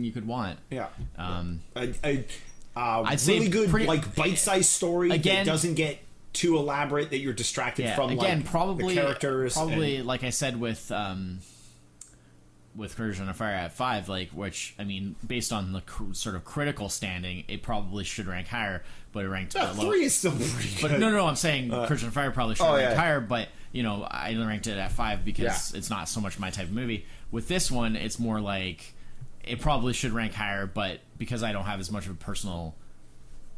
[SPEAKER 2] you could want.
[SPEAKER 1] Yeah.
[SPEAKER 2] I'd say
[SPEAKER 1] really good, like bite-sized story that doesn't get too elaborate that you're distracted from. Again,
[SPEAKER 2] probably
[SPEAKER 1] the characters.
[SPEAKER 2] Probably, like I said with Courage on a Fire at 5, like, which, I mean, based on the sort of critical standing, it probably should rank higher, but it ranked low.
[SPEAKER 1] 3 is still pretty good.
[SPEAKER 2] But no, I'm saying Courage on a Fire probably should rank higher, but, you know, I ranked it at 5 because it's not so much my type of movie. With this one, it's more like, it probably should rank higher, but because I don't have as much of a personal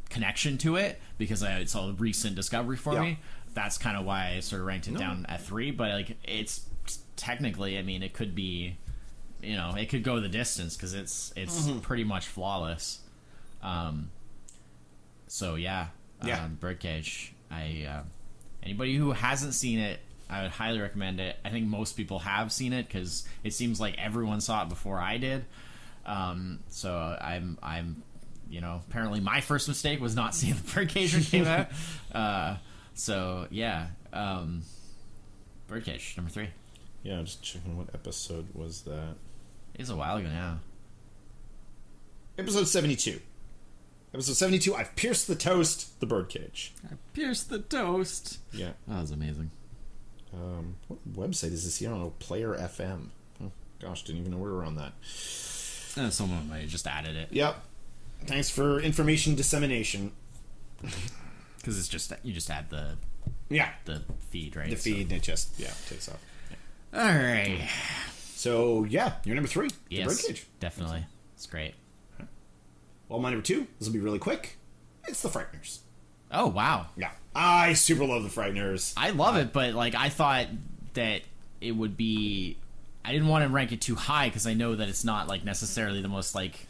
[SPEAKER 2] connection to it, because it's all a recent discovery for me, that's kind of why I sort of ranked it down at 3, but, like, it's technically, I mean, it could be... You know, it could go the distance because it's pretty much flawless. So Birdcage. Anybody who hasn't seen it, I would highly recommend it. I think most people have seen it because it seems like everyone saw it before I did. So I'm you know, apparently my first mistake was not seeing the Birdcage when it came out. Birdcage number 3.
[SPEAKER 1] Yeah, I'm just checking what episode was that.
[SPEAKER 2] It was a while ago now.
[SPEAKER 1] Episode 72. Episode 72, I've pierced the toast, the Birdcage.
[SPEAKER 2] I pierced the toast.
[SPEAKER 1] Yeah.
[SPEAKER 2] That was amazing.
[SPEAKER 1] What website is this here? I don't know. Player FM. Oh, gosh, didn't even know we were on that.
[SPEAKER 2] Someone might have just added it.
[SPEAKER 1] Yep. Thanks for information dissemination.
[SPEAKER 2] Because it's just, you just add the feed, right?
[SPEAKER 1] The feed, and it just, takes off.
[SPEAKER 2] All right.
[SPEAKER 1] So yeah, you're number 3.
[SPEAKER 2] Yes,
[SPEAKER 1] The Birdcage.
[SPEAKER 2] definitely. It's great.
[SPEAKER 1] Well, my number 2. This will be really quick. It's The Frighteners.
[SPEAKER 2] Oh wow.
[SPEAKER 1] Yeah, I super love The Frighteners.
[SPEAKER 2] I love it, but like I thought that it would be. I didn't want to rank it too high because I know that it's not like necessarily the most like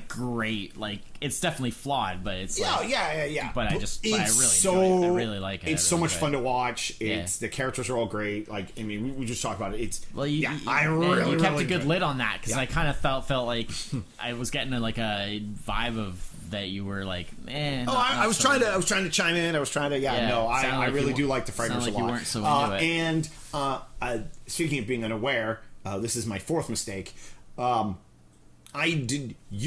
[SPEAKER 2] great. Like it's definitely flawed, but it's
[SPEAKER 1] yeah.
[SPEAKER 2] But I really enjoy it. I really like it.
[SPEAKER 1] It's so much fun to watch. It's the characters are all great. Like I mean, we just talked about it. It's
[SPEAKER 2] you kept a good lid on that because I kind of felt like I was getting a vibe of that you were like, man.
[SPEAKER 1] Oh, I was trying to chime in. I was trying to I really do like The Frighteners a lot.
[SPEAKER 2] You weren't so into it.
[SPEAKER 1] And speaking of being unaware, this is my 4th mistake. You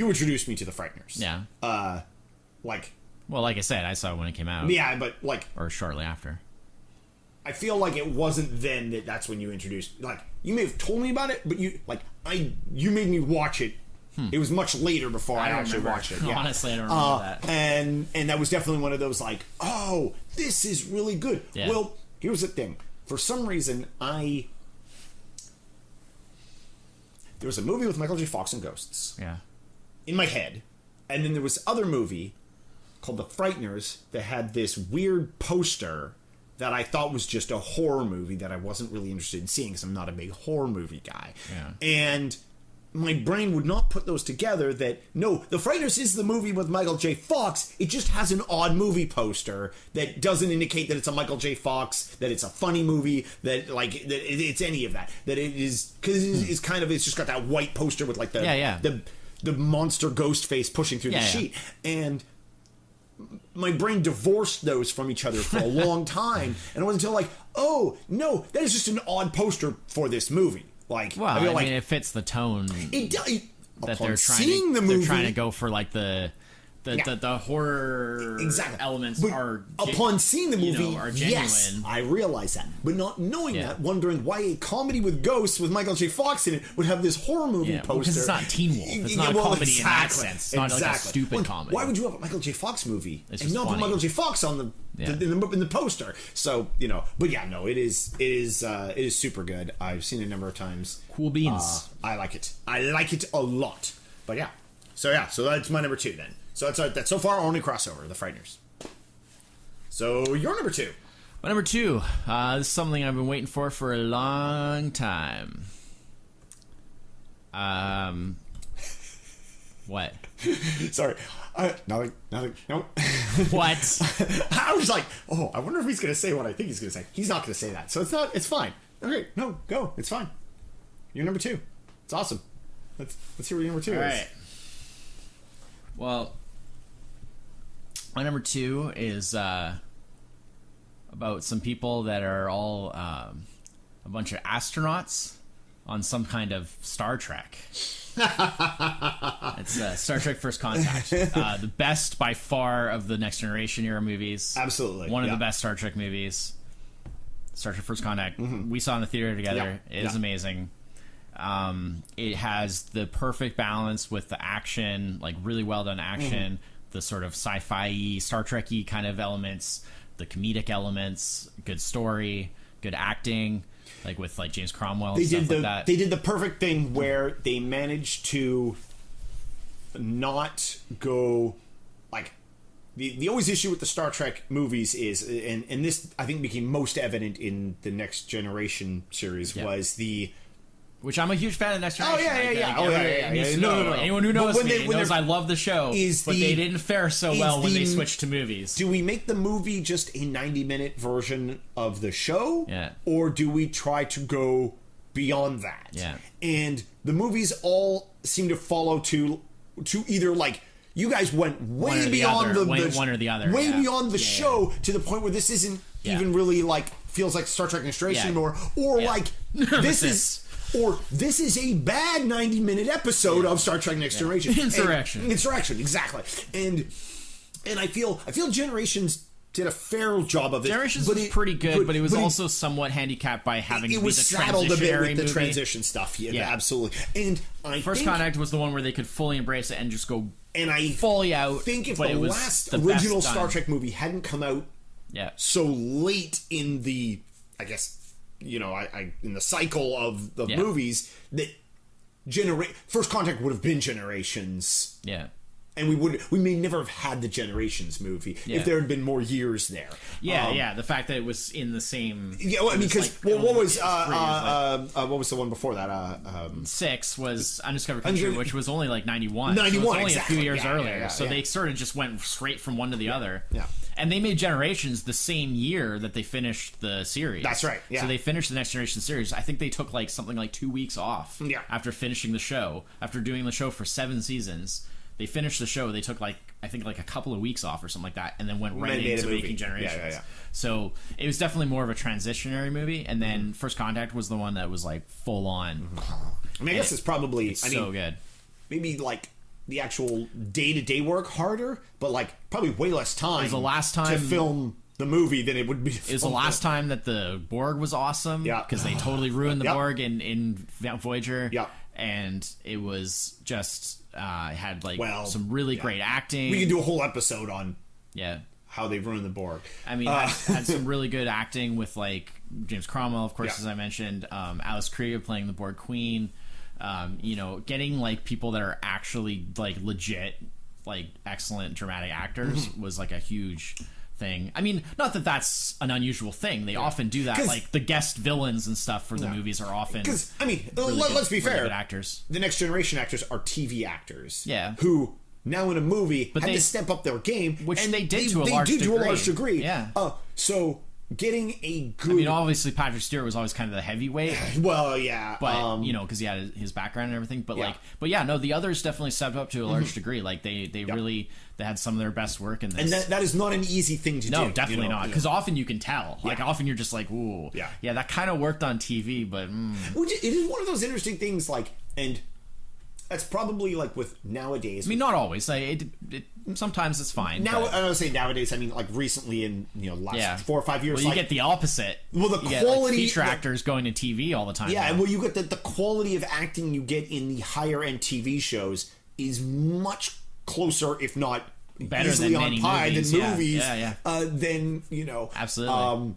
[SPEAKER 1] introduced me to The Frighteners.
[SPEAKER 2] Yeah.
[SPEAKER 1] Like
[SPEAKER 2] I said, I saw it when it came out.
[SPEAKER 1] Yeah, but
[SPEAKER 2] or shortly after.
[SPEAKER 1] I feel like it wasn't then that's when you introduced. Like you may have told me about it, but you made me watch it. It was much later before I actually watched it. Yeah.
[SPEAKER 2] Honestly, I don't remember that.
[SPEAKER 1] And that was definitely one of those like, oh, this is really good.
[SPEAKER 2] Yeah.
[SPEAKER 1] Well, here's the thing. For some reason, there was a movie with Michael J. Fox and ghosts.
[SPEAKER 2] Yeah.
[SPEAKER 1] In my head. And then there was other movie called The Frighteners that had this weird poster that I thought was just a horror movie that I wasn't really interested in seeing because I'm not a big horror movie guy.
[SPEAKER 2] Yeah.
[SPEAKER 1] And my brain would not put those together that, no, The Frighteners is the movie with Michael J. Fox. It just has an odd movie poster that doesn't indicate that it's a Michael J. Fox, that it's a funny movie, that it's any of that. That it is, because it's kind of, it's just got that white poster with like the monster ghost face pushing through the sheet. And my brain divorced those from each other for a long time. And it wasn't until like, oh, no, that is just an odd poster for this movie. Like,
[SPEAKER 2] well, I mean, it fits the tone.
[SPEAKER 1] It does.
[SPEAKER 2] That they're trying to go for like the horror elements
[SPEAKER 1] but
[SPEAKER 2] are
[SPEAKER 1] upon seeing the movie
[SPEAKER 2] are genuine.
[SPEAKER 1] Yes, I realize that, but not knowing that, wondering why a comedy with ghosts with Michael J. Fox in it would have this horror movie poster.
[SPEAKER 2] Because it's not Teen Wolf. It's not a comedy in that sense. It's not like a stupid comedy.
[SPEAKER 1] Why would you have a Michael J. Fox movie and not
[SPEAKER 2] funny.
[SPEAKER 1] put Michael J. Fox on in the poster? So but it is super good. I've seen it a number of times.
[SPEAKER 2] Cool beans.
[SPEAKER 1] I like it. I like it a lot. But so that's my number 2 then. So that's so far our only crossover, The Frighteners. So your number 2.
[SPEAKER 2] My number 2. This is something I've been waiting for a long time. What?
[SPEAKER 1] Sorry. Nothing. No.
[SPEAKER 2] What?
[SPEAKER 1] I was like, oh, I wonder if he's going to say what I think he's going to say. He's not going to say that. So it's fine. Okay, no, go. It's fine. You're number 2. It's awesome. Let's hear what your number 2 is.
[SPEAKER 2] All right. Well, my number 2 is about some people that are all a bunch of astronauts on some kind of Star Trek. It's Star Trek First Contact. The best by far of the Next Generation era movies.
[SPEAKER 1] Absolutely.
[SPEAKER 2] One of the best Star Trek movies. Star Trek First Contact. Mm-hmm. We saw in the theater together. It is amazing. It has the perfect balance with the action, like really well done action, the sort of sci-fi Star Trek-y kind of elements, the comedic elements, good story, good acting, like with like James Cromwell and stuff like that.
[SPEAKER 1] They did the perfect thing where they managed to not go like the always issue with the Star Trek movies is, and this I think became most evident in the Next Generation series was
[SPEAKER 2] which I'm a huge fan of Next Generation.
[SPEAKER 1] Oh, yeah. No.
[SPEAKER 2] Anyone who knows me knows I love the show, but they didn't fare so well when they switched to movies.
[SPEAKER 1] Do we make the movie just a 90-minute version of the show?
[SPEAKER 2] Yeah.
[SPEAKER 1] Or do we try to go beyond that?
[SPEAKER 2] Yeah.
[SPEAKER 1] And the movies all seem to follow to either like you guys went way beyond
[SPEAKER 2] one or the other,
[SPEAKER 1] beyond the show to the point where this isn't even really like feels like Star Trek Next Generation anymore, or like this is a bad 90-minute episode of Star Trek Next Generation.
[SPEAKER 2] Insurrection,
[SPEAKER 1] exactly. And I feel Generations did a fair job of it.
[SPEAKER 2] Generations was pretty good, but it was also somewhat handicapped by having to be the
[SPEAKER 1] saddled a bit with the
[SPEAKER 2] movie.
[SPEAKER 1] Transition stuff. Yeah, absolutely. And
[SPEAKER 2] First Contact was the one where they could fully embrace it and just go
[SPEAKER 1] fully out. I think if the last original Star Trek movie hadn't come out so late in the, I guess, I in the cycle of the movies that First Contact would have been Generations.
[SPEAKER 2] Yeah.
[SPEAKER 1] And we may never have had the Generations movie if there had been more years there.
[SPEAKER 2] Yeah, the fact that it was in the same.
[SPEAKER 1] Yeah, well, I mean, because what was the one before that?
[SPEAKER 2] 6 was Undiscovered Country, which was only like 91.
[SPEAKER 1] 91,
[SPEAKER 2] so it was only
[SPEAKER 1] exactly.
[SPEAKER 2] a few years earlier.
[SPEAKER 1] Yeah,
[SPEAKER 2] so they sort of just went straight from one to the other.
[SPEAKER 1] Yeah.
[SPEAKER 2] And they made Generations the same year that they finished the series.
[SPEAKER 1] That's right. Yeah.
[SPEAKER 2] So they finished the Next Generation series. I think they took something like 2 weeks off.
[SPEAKER 1] Yeah.
[SPEAKER 2] After finishing the show, after doing the show for 7 seasons. They finished the show. They took I think a couple of weeks off or something like that, and then went right into making Generations.
[SPEAKER 1] Yeah.
[SPEAKER 2] So it was definitely more of a transitionary movie. And then First Contact was the one that was full on.
[SPEAKER 1] I mean, I guess it's probably
[SPEAKER 2] so good.
[SPEAKER 1] Maybe the actual day-to-day work harder, but probably way less time.
[SPEAKER 2] It was the last time
[SPEAKER 1] to film the movie than it would be.
[SPEAKER 2] It was the last time that the Borg was awesome.
[SPEAKER 1] Yeah,
[SPEAKER 2] because they totally ruined the Borg in Voyager.
[SPEAKER 1] Yeah,
[SPEAKER 2] and it was just had some really great acting.
[SPEAKER 1] We could do a whole episode on how they ruined the Borg.
[SPEAKER 2] I mean, had some really good acting with James Cromwell, of course, as I mentioned, Alice Krieger playing the Borg Queen. Getting people that are actually legit, excellent dramatic actors was a huge thing. I mean, not that that's an unusual thing. They often do that. The guest villains and stuff for the movies are often.
[SPEAKER 1] Because I mean, let's be fair.
[SPEAKER 2] Good actors.
[SPEAKER 1] The Next Generation actors are TV actors.
[SPEAKER 2] Yeah.
[SPEAKER 1] Who now in a movie had to step up their game,
[SPEAKER 2] which
[SPEAKER 1] and
[SPEAKER 2] they did to a large degree.
[SPEAKER 1] Yeah. So getting a good.
[SPEAKER 2] I mean, obviously Patrick Stewart was always kind of the heavyweight.
[SPEAKER 1] Well, yeah,
[SPEAKER 2] but because he had his background and everything. But the others definitely stepped up to a large degree. They really had some of their best work in this.
[SPEAKER 1] And that is not an easy thing to do.
[SPEAKER 2] No, definitely not. Because often you can tell. Often you're just ooh, yeah, that kind of worked on TV, but
[SPEAKER 1] it is one of those interesting things. And that's probably with nowadays.
[SPEAKER 2] I mean, not always. Sometimes it's fine.
[SPEAKER 1] Now, I don't say nowadays. I mean, recently in last 4 or 5 years.
[SPEAKER 2] Well, you get the opposite.
[SPEAKER 1] Well, the quality
[SPEAKER 2] feature actors going to TV all the time.
[SPEAKER 1] Yeah,
[SPEAKER 2] now.
[SPEAKER 1] well, you get the quality of acting you get in the higher end TV shows is much closer, if not
[SPEAKER 2] better
[SPEAKER 1] easily
[SPEAKER 2] than
[SPEAKER 1] on par than movies. Than
[SPEAKER 2] absolutely.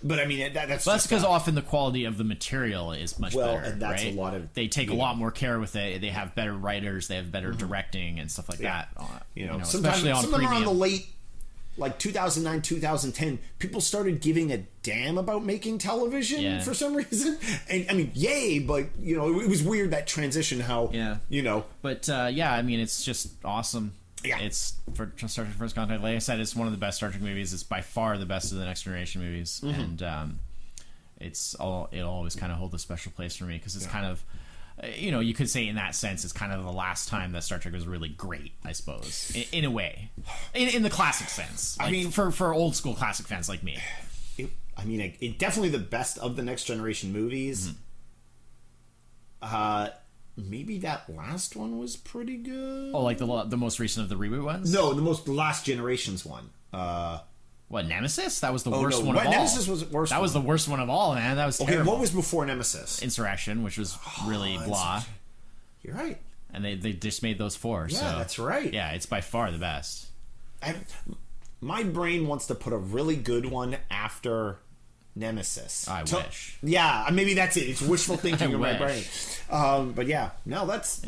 [SPEAKER 1] But I mean that's
[SPEAKER 2] because often the quality of the material is much better.
[SPEAKER 1] And that's
[SPEAKER 2] right?
[SPEAKER 1] a lot of
[SPEAKER 2] they take a lot more care with it. They have better writers. They have better directing and stuff like that. Especially on premium.
[SPEAKER 1] Around the late 2009, 2010, people started giving a damn about making television for some reason. And I mean, yay! But it was weird that transition. How
[SPEAKER 2] But I mean, it's just awesome.
[SPEAKER 1] Yeah.
[SPEAKER 2] It's for Star Trek First Contact. Like I said, it's one of the best Star Trek movies. It's by far the best of the Next Generation movies, and it'll always kind of hold a special place for me because it's kind of, you could say in that sense, it's kind of the last time that Star Trek was really great, I suppose, in a way, in the classic sense. I mean, for old school classic fans like me,
[SPEAKER 1] it definitely the best of the Next Generation movies. Maybe that last one was pretty good.
[SPEAKER 2] Oh, the most recent of the reboot ones?
[SPEAKER 1] No, the Last Generations one.
[SPEAKER 2] What, Nemesis? That was the worst one of all.
[SPEAKER 1] Nemesis was the worst.
[SPEAKER 2] That was the worst one of all, man. That was terrible.
[SPEAKER 1] Okay, what was before Nemesis?
[SPEAKER 2] Insurrection, which was really blah.
[SPEAKER 1] You're right.
[SPEAKER 2] And they just made those 4.
[SPEAKER 1] Yeah, that's right.
[SPEAKER 2] Yeah, it's by far the best.
[SPEAKER 1] My brain wants to put a really good one after Nemesis.
[SPEAKER 2] I wish.
[SPEAKER 1] Yeah, maybe that's it. It's wishful thinking in my brain. But yeah, no, that's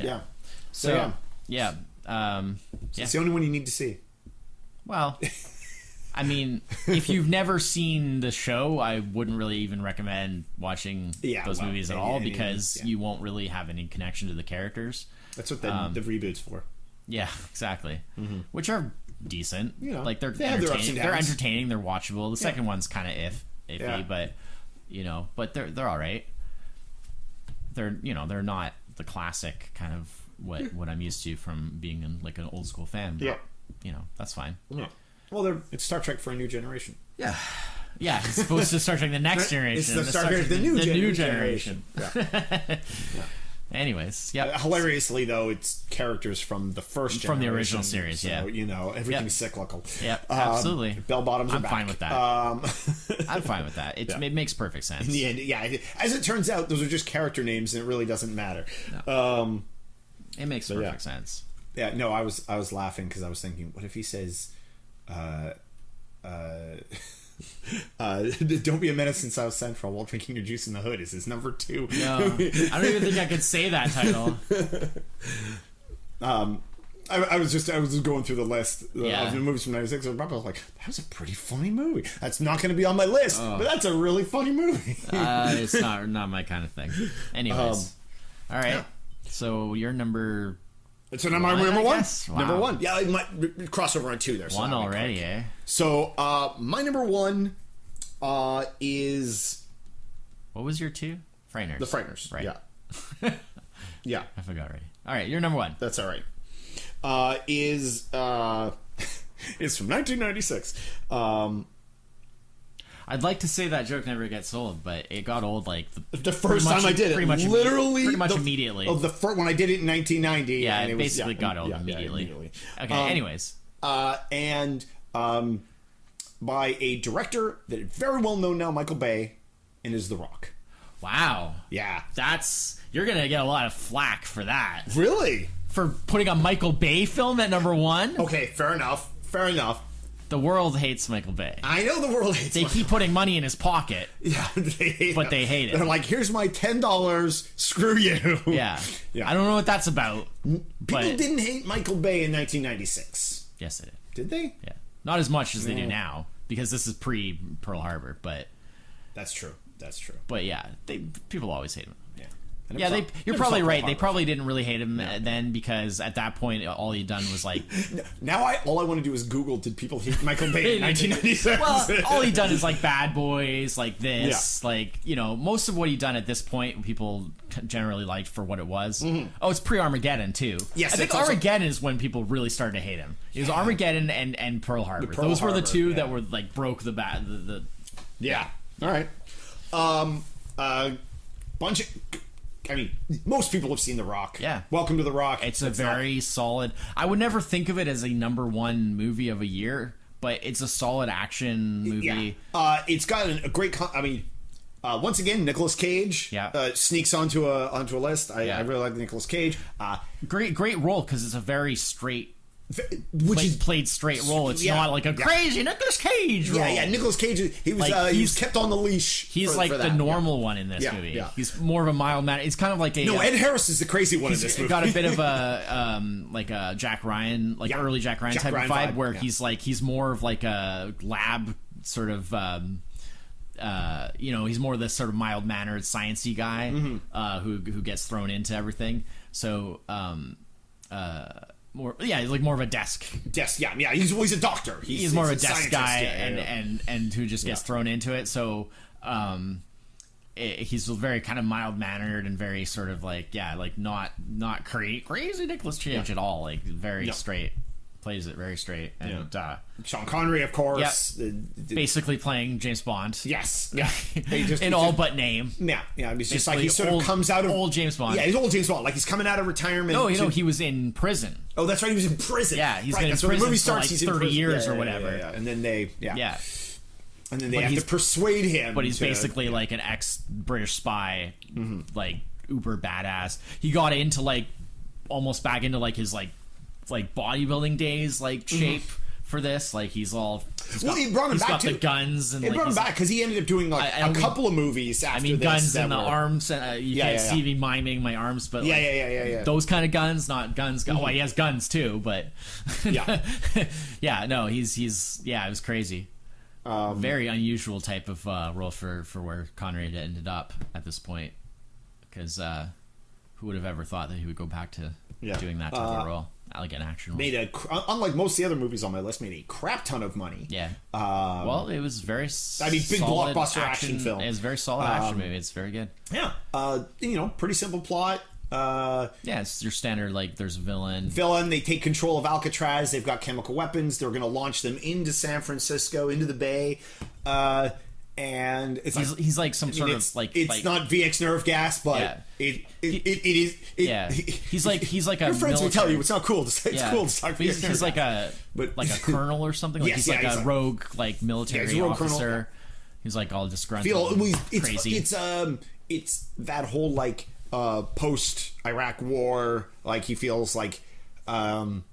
[SPEAKER 1] So
[SPEAKER 2] yeah.
[SPEAKER 1] It's the only one you need to see.
[SPEAKER 2] Well, I mean, if you've never seen the show, I wouldn't really even recommend watching those movies at all because you won't really have any connection to the characters.
[SPEAKER 1] That's what the reboot's for.
[SPEAKER 2] Yeah, exactly. Which are decent. They're
[SPEAKER 1] they have their ups and
[SPEAKER 2] entertaining.
[SPEAKER 1] downs.
[SPEAKER 2] They're entertaining. They're watchable. The second one's kind of iffy, but but they're all right. They're not the classic kind of what I'm used to from being an old school fan. But, that's fine.
[SPEAKER 1] Yeah. Well, it's Star Trek for a new generation.
[SPEAKER 2] Yeah. Yeah, it's supposed to Star Trek the next generation.
[SPEAKER 1] It's the new generation.
[SPEAKER 2] Yeah. Anyways, yeah.
[SPEAKER 1] Hilariously, though, it's characters from the first generation.
[SPEAKER 2] From the original series,
[SPEAKER 1] so, everything's cyclical.
[SPEAKER 2] Yeah, absolutely.
[SPEAKER 1] Bell bottoms are back.
[SPEAKER 2] I'm fine with that. I'm fine with that. It makes perfect sense.
[SPEAKER 1] In the end, yeah. As it turns out, those are just character names, and it really doesn't matter.
[SPEAKER 2] No. It makes perfect sense.
[SPEAKER 1] Yeah, no, I was laughing because I was thinking, what if he says, Don't Be a Menace in South Central while drinking your juice in the hood is his number 2.
[SPEAKER 2] No, I don't even think I could say that title.
[SPEAKER 1] I was just going through the list of the movies from '96, and I was like, that was a pretty funny movie. That's not going to be on my list, but that's a really funny movie.
[SPEAKER 2] It's not my kind of thing. Anyways, all right. Yeah. So you're number.
[SPEAKER 1] So now my number 1.
[SPEAKER 2] Wow.
[SPEAKER 1] Number 1. Yeah, I might crossover on 2 there. So
[SPEAKER 2] 1 already, eh?
[SPEAKER 1] So my number 1 is.
[SPEAKER 2] What was your 2? Frighteners.
[SPEAKER 1] The Frighteners.
[SPEAKER 2] Right.
[SPEAKER 1] Yeah. Yeah.
[SPEAKER 2] I forgot already. All right, you're number 1.
[SPEAKER 1] That's all right. Is from 1996.
[SPEAKER 2] I'd like to say that joke never gets old, but it got old like
[SPEAKER 1] the first time I did it. Pretty much
[SPEAKER 2] immediately.
[SPEAKER 1] Oh, when I did it in 1990.
[SPEAKER 2] Yeah,
[SPEAKER 1] and
[SPEAKER 2] it basically got old
[SPEAKER 1] immediately.
[SPEAKER 2] immediately. Okay, anyways.
[SPEAKER 1] And by a director that is very well known now, Michael Bay, and is The Rock.
[SPEAKER 2] Wow.
[SPEAKER 1] Yeah.
[SPEAKER 2] You're going to get a lot of flack for that.
[SPEAKER 1] Really?
[SPEAKER 2] For putting a Michael Bay film at number 1?
[SPEAKER 1] Okay, fair enough.
[SPEAKER 2] The world hates Michael Bay.
[SPEAKER 1] I know the world hates
[SPEAKER 2] They keep putting money in his pocket.
[SPEAKER 1] Yeah, they hate it. They're like, here's my $10, screw you.
[SPEAKER 2] Yeah. I don't know what that's about.
[SPEAKER 1] People didn't hate Michael Bay in 1996.
[SPEAKER 2] Yes, they did.
[SPEAKER 1] Did they?
[SPEAKER 2] Yeah. Not as much as they do now, because this is pre-Pearl Harbor, but...
[SPEAKER 1] That's true.
[SPEAKER 2] But yeah, people always hate him.
[SPEAKER 1] Yeah.
[SPEAKER 2] Yeah, you're probably right. They probably didn't really hate him then, because at that point, all he'd done was like...
[SPEAKER 1] Now all I want to do is Google, did people hate Michael Bay in 1996?
[SPEAKER 2] Well, all he'd done is like Bad Boys, like this, like, most of what he'd done at this point, people generally liked for what it was. Mm-hmm. Oh, it's pre-Armageddon, too.
[SPEAKER 1] Yes,
[SPEAKER 2] I think Armageddon is when people really started to hate him. It was Armageddon and Pearl Harbor. Those were the two that were like broke the bat.
[SPEAKER 1] Yeah. All right. Bunch of... I mean, most people have seen The Rock.
[SPEAKER 2] Yeah.
[SPEAKER 1] Welcome to The Rock.
[SPEAKER 2] It's a very solid... I would never think of it as a number 1 movie of a year, but it's a solid action movie.
[SPEAKER 1] Yeah. It's got a great... once again, Nicolas Cage sneaks onto a list. I really like Nicolas Cage.
[SPEAKER 2] Great role, because it's a very straight...
[SPEAKER 1] Which
[SPEAKER 2] played straight role. It's not like a crazy Nicolas Cage role.
[SPEAKER 1] Yeah, Nicolas Cage, he was kept on the leash.
[SPEAKER 2] He's like the normal one in this movie.
[SPEAKER 1] Yeah.
[SPEAKER 2] He's more of a mild man. It's kind of like a...
[SPEAKER 1] No, Ed Harris is the crazy one in this movie.
[SPEAKER 2] He's got a bit of a like a Jack Ryan, early Jack Ryan type of vibe, where he's more of like a lab sort of... he's more this sort of mild-mannered, sciencey guy who gets thrown into everything. So... he's like more of a desk.
[SPEAKER 1] Yeah. He's a doctor.
[SPEAKER 2] He's more of a desk guy, and who just gets thrown into it. So, he's very kind of mild mannered and very sort of like not crazy Nicolas Cage at all. Like very straight. Plays it very straight. And
[SPEAKER 1] Sean Connery, of course.
[SPEAKER 2] Basically playing James Bond.
[SPEAKER 1] Yes. Yeah.
[SPEAKER 2] In all but name.
[SPEAKER 1] Yeah. It's just like he sort of comes out of...
[SPEAKER 2] Old James Bond.
[SPEAKER 1] Yeah, he's old James Bond. Like he's coming out of retirement.
[SPEAKER 2] No, he was in prison.
[SPEAKER 1] Oh, that's right. He was in prison.
[SPEAKER 2] Yeah, he's been in prison the movie starts, for like 30 years or whatever.
[SPEAKER 1] Yeah. And then they...
[SPEAKER 2] Yeah.
[SPEAKER 1] And then they have to persuade him.
[SPEAKER 2] But he's basically like an ex-British spy, like uber badass. He got into like almost back into like his like bodybuilding days shape for this. Like he brought him back. Got the guns and
[SPEAKER 1] it brought him back because he ended up doing like a couple of movies after this.
[SPEAKER 2] Guns in the arms. You can't see me miming my arms, but those kind of guns, not guns. Well, he has guns too, but it was crazy. Very unusual type of role for where Connery had ended up at this point, because who would have ever thought that he would go back to doing that type of role? Like an action role.
[SPEAKER 1] Unlike most of the other movies on my list, made a crap ton of money.
[SPEAKER 2] Yeah. Well, it was very
[SPEAKER 1] big blockbuster action film.
[SPEAKER 2] It was a very solid action movie. It's very good.
[SPEAKER 1] Yeah. Pretty simple plot.
[SPEAKER 2] It's your standard, like, there's a villain.
[SPEAKER 1] They take control of Alcatraz. They've got chemical weapons. They're going to launch them into San Francisco, into the Bay. And it's
[SPEAKER 2] he's like some sort of like
[SPEAKER 1] it's not VX nerve gas, but it is.
[SPEAKER 2] He's like a
[SPEAKER 1] your friends will tell you it's not cool to say. It's cool to talk.
[SPEAKER 2] He's like a colonel or something. Like he's like a rogue like military officer. Colonel. He's like all disgruntled, crazy.
[SPEAKER 1] It's that whole like post Iraq war. Like he feels like men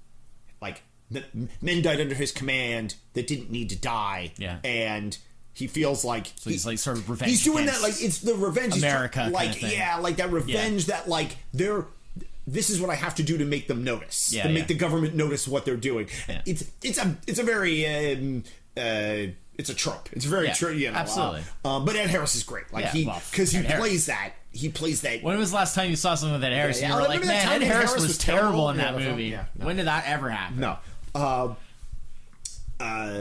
[SPEAKER 1] died under his command that didn't need to die.
[SPEAKER 2] Yeah.
[SPEAKER 1] And He feels like
[SPEAKER 2] so he's like sort of revenge.
[SPEAKER 1] He's doing that like it's the revenge
[SPEAKER 2] America,
[SPEAKER 1] like
[SPEAKER 2] kind of thing.
[SPEAKER 1] yeah, like that revenge that like this is what I have to do to make them notice, to make the government notice what they're doing. Yeah. It's a very it's a trope. It's very true, you know.
[SPEAKER 2] Absolutely.
[SPEAKER 1] But Ed Harris is great. Like because he plays that. He plays that.
[SPEAKER 2] When was the last time you saw something with Ed Harris? And you were like, man, Ed Harris was terrible in that movie. When did that ever happen?
[SPEAKER 1] No.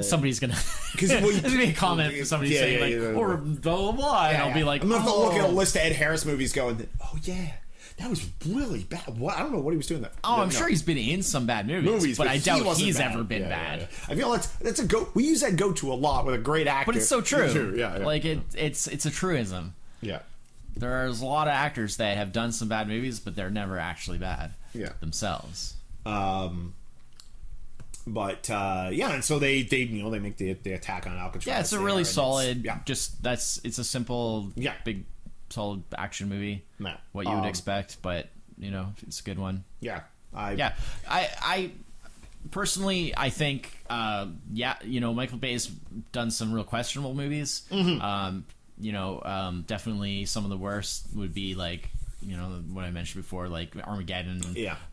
[SPEAKER 2] Somebody's gonna there's gonna be a comment for somebody saying or blah blah blah, and I'll be like,
[SPEAKER 1] I'm gonna look at a list of Ed Harris movies, going, oh yeah, that was really bad. What I don't know what he was doing that.
[SPEAKER 2] I'm sure he's been in some bad movies, but I doubt he's ever been bad.
[SPEAKER 1] I feel that's a go. We use that go-to a lot with a great actor,
[SPEAKER 2] but it's so true.
[SPEAKER 1] Yeah.
[SPEAKER 2] Like it's a truism.
[SPEAKER 1] Yeah.
[SPEAKER 2] There's a lot of actors that have done some bad movies, but they're never actually bad themselves.
[SPEAKER 1] But and so they make the attack on Alcatraz.
[SPEAKER 2] Yeah, it's a really solid. It's a simple, big, solid action movie. What you would expect, but it's a good one.
[SPEAKER 1] Yeah,
[SPEAKER 2] I personally, I think, Michael Bay's done some real questionable movies. Definitely some of the worst would be like, what I mentioned before, like Armageddon,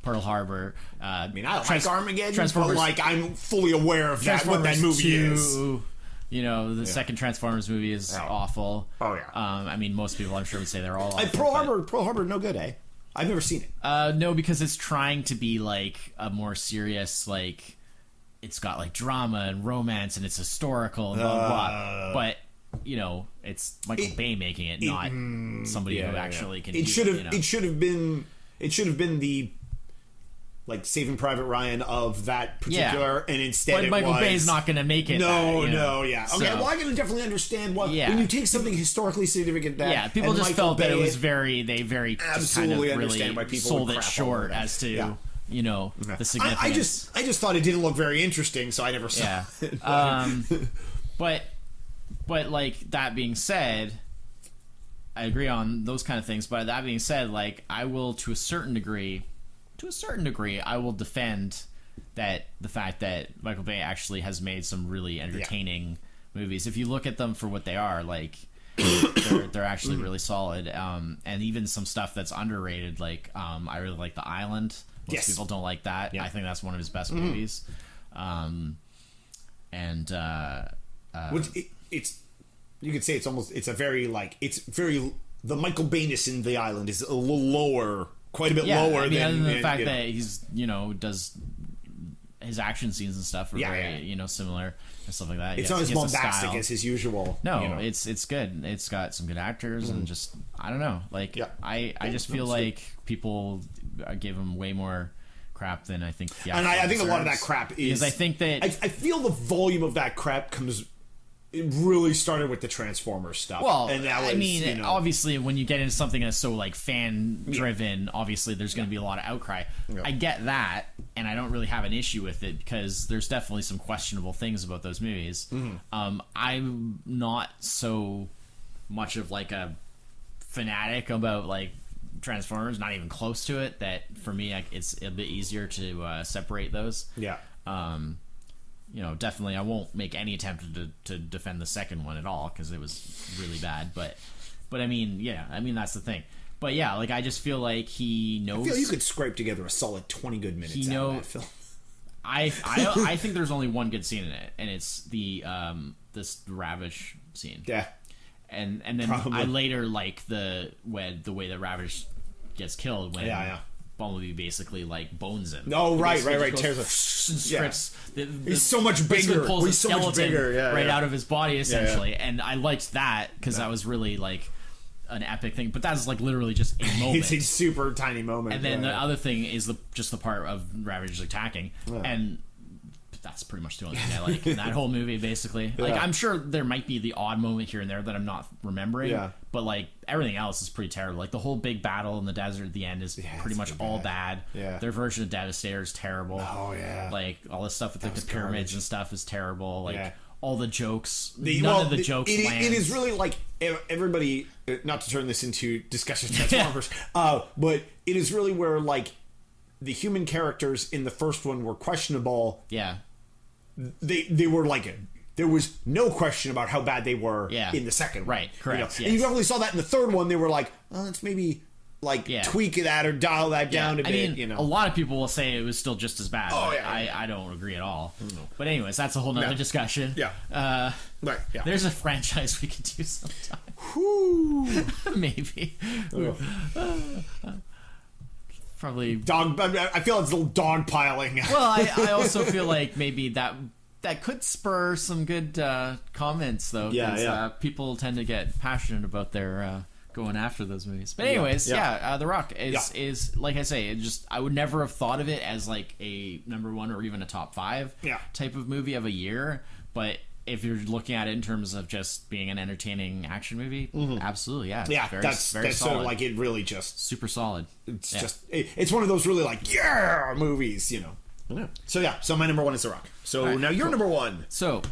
[SPEAKER 2] Pearl Harbor.
[SPEAKER 1] I like Armageddon, but like I'm fully aware of what that movie is.
[SPEAKER 2] The second Transformers movie is awful.
[SPEAKER 1] Oh yeah.
[SPEAKER 2] Most people I'm sure would say they're all awful.
[SPEAKER 1] Pearl Harbor, no good, eh? I've never seen it.
[SPEAKER 2] No, because it's trying to be like a more serious, like it's got like drama and romance and it's historical and blah blah. But it's Michael Bay making it, not somebody who actually can. It should have been the like Saving Private Ryan of that particular, and instead but Michael Bay's not going to make it.
[SPEAKER 1] Okay, well I can definitely understand when you take something historically significant.
[SPEAKER 2] People just Michael felt Bay that it was very
[SPEAKER 1] absolutely
[SPEAKER 2] kind of
[SPEAKER 1] understand why people
[SPEAKER 2] sold it short as to. The significance.
[SPEAKER 1] I just thought it didn't look very interesting, so I never saw it.
[SPEAKER 2] But like that being said, I agree on those kind of things. But that being said, like I will to a certain degree, I will defend that the fact that Michael Bay actually has made some really entertaining movies. If you look at them for what they are, like they're actually really solid. And even some stuff that's underrated, like I really like The Island. Most people don't like that. I think that's one of his best movies.
[SPEAKER 1] It's you could say the Michael Bayness in The Island is a little lower, quite a bit lower than
[SPEAKER 2] other than the fact that he's does his action scenes and stuff are very similar and stuff like that.
[SPEAKER 1] It's not as bombastic as his usual.
[SPEAKER 2] No, it's good. It's got some good actors and just I don't know. Like I just feel like people give him way more crap than I think.
[SPEAKER 1] And I think a lot of that crap is
[SPEAKER 2] because I think that
[SPEAKER 1] I feel the volume of that crap comes. It really started with the Transformers stuff.
[SPEAKER 2] Well,
[SPEAKER 1] and that was,
[SPEAKER 2] obviously, when you get into something that's so like fan driven, obviously there's going to be a lot of outcry. Yeah. I get that, and I don't really have an issue with it because there's definitely some questionable things about those movies. I'm not so much of like a fanatic about like Transformers, not even close to it. That for me, it's a bit easier to separate those. Yeah. Definitely I won't make any attempt to defend the second one at all because it was really bad. But that's the thing. But yeah, like I just feel like he knows.
[SPEAKER 1] I feel you could scrape together a solid 20 good minutes out of that film.
[SPEAKER 2] I think there's only one good scene in it, and it's the this Ravish scene. Yeah. And then I later like the way that Ravish gets killed when Bumblebee basically like bones him.
[SPEAKER 1] Oh, right.
[SPEAKER 2] Tears and strips.
[SPEAKER 1] He's so much bigger.
[SPEAKER 2] Pulls he's so much bigger. Out of his body essentially, and I liked that because that was really like an epic thing. But that's like literally just a moment.
[SPEAKER 1] It's a super tiny moment.
[SPEAKER 2] And then the other thing is just the part of Ravage attacking, and that's pretty much the only thing I like in that whole movie. Basically, like I'm sure there might be the odd moment here and there that I'm not remembering. Yeah. But like everything else is pretty terrible. Like the whole big battle in the desert at the end is pretty much all bad. Yeah. Their version of Devastator is terrible.
[SPEAKER 1] Oh yeah.
[SPEAKER 2] Like all the stuff with the pyramids and stuff is terrible. Like all the jokes, none of the jokes land.
[SPEAKER 1] It is really like everybody. Not to turn this into discussion of Transformers, but it is really where like the human characters in the first one were questionable. Yeah. They were like there was no question about how bad they were in the second one.
[SPEAKER 2] Right, correct.
[SPEAKER 1] And you definitely saw that in the third one. They were like, oh, let's maybe tweak that or dial that down a bit.
[SPEAKER 2] A lot of people will say it was still just as bad.
[SPEAKER 1] Oh,
[SPEAKER 2] I don't agree at all. No. But anyways, that's a whole nother discussion.
[SPEAKER 1] Yeah. Right. Yeah.
[SPEAKER 2] There's a franchise we could do sometime. Maybe. Probably
[SPEAKER 1] dog. I feel it's a little dog piling.
[SPEAKER 2] Well, I also feel like maybe that could spur some good comments though.
[SPEAKER 1] Yeah.
[SPEAKER 2] People tend to get passionate about their going after those movies. But anyways, The Rock is like I say, I would never have thought of it as like a number one or even a top 5 type of movie of a year. But if you're looking at it in terms of just being an entertaining action movie, absolutely,
[SPEAKER 1] that's very solid. Sort of like it really just
[SPEAKER 2] super solid.
[SPEAKER 1] It's just it's one of those really like movies, So my number 1 is The Rock. So now your number 1.
[SPEAKER 2] So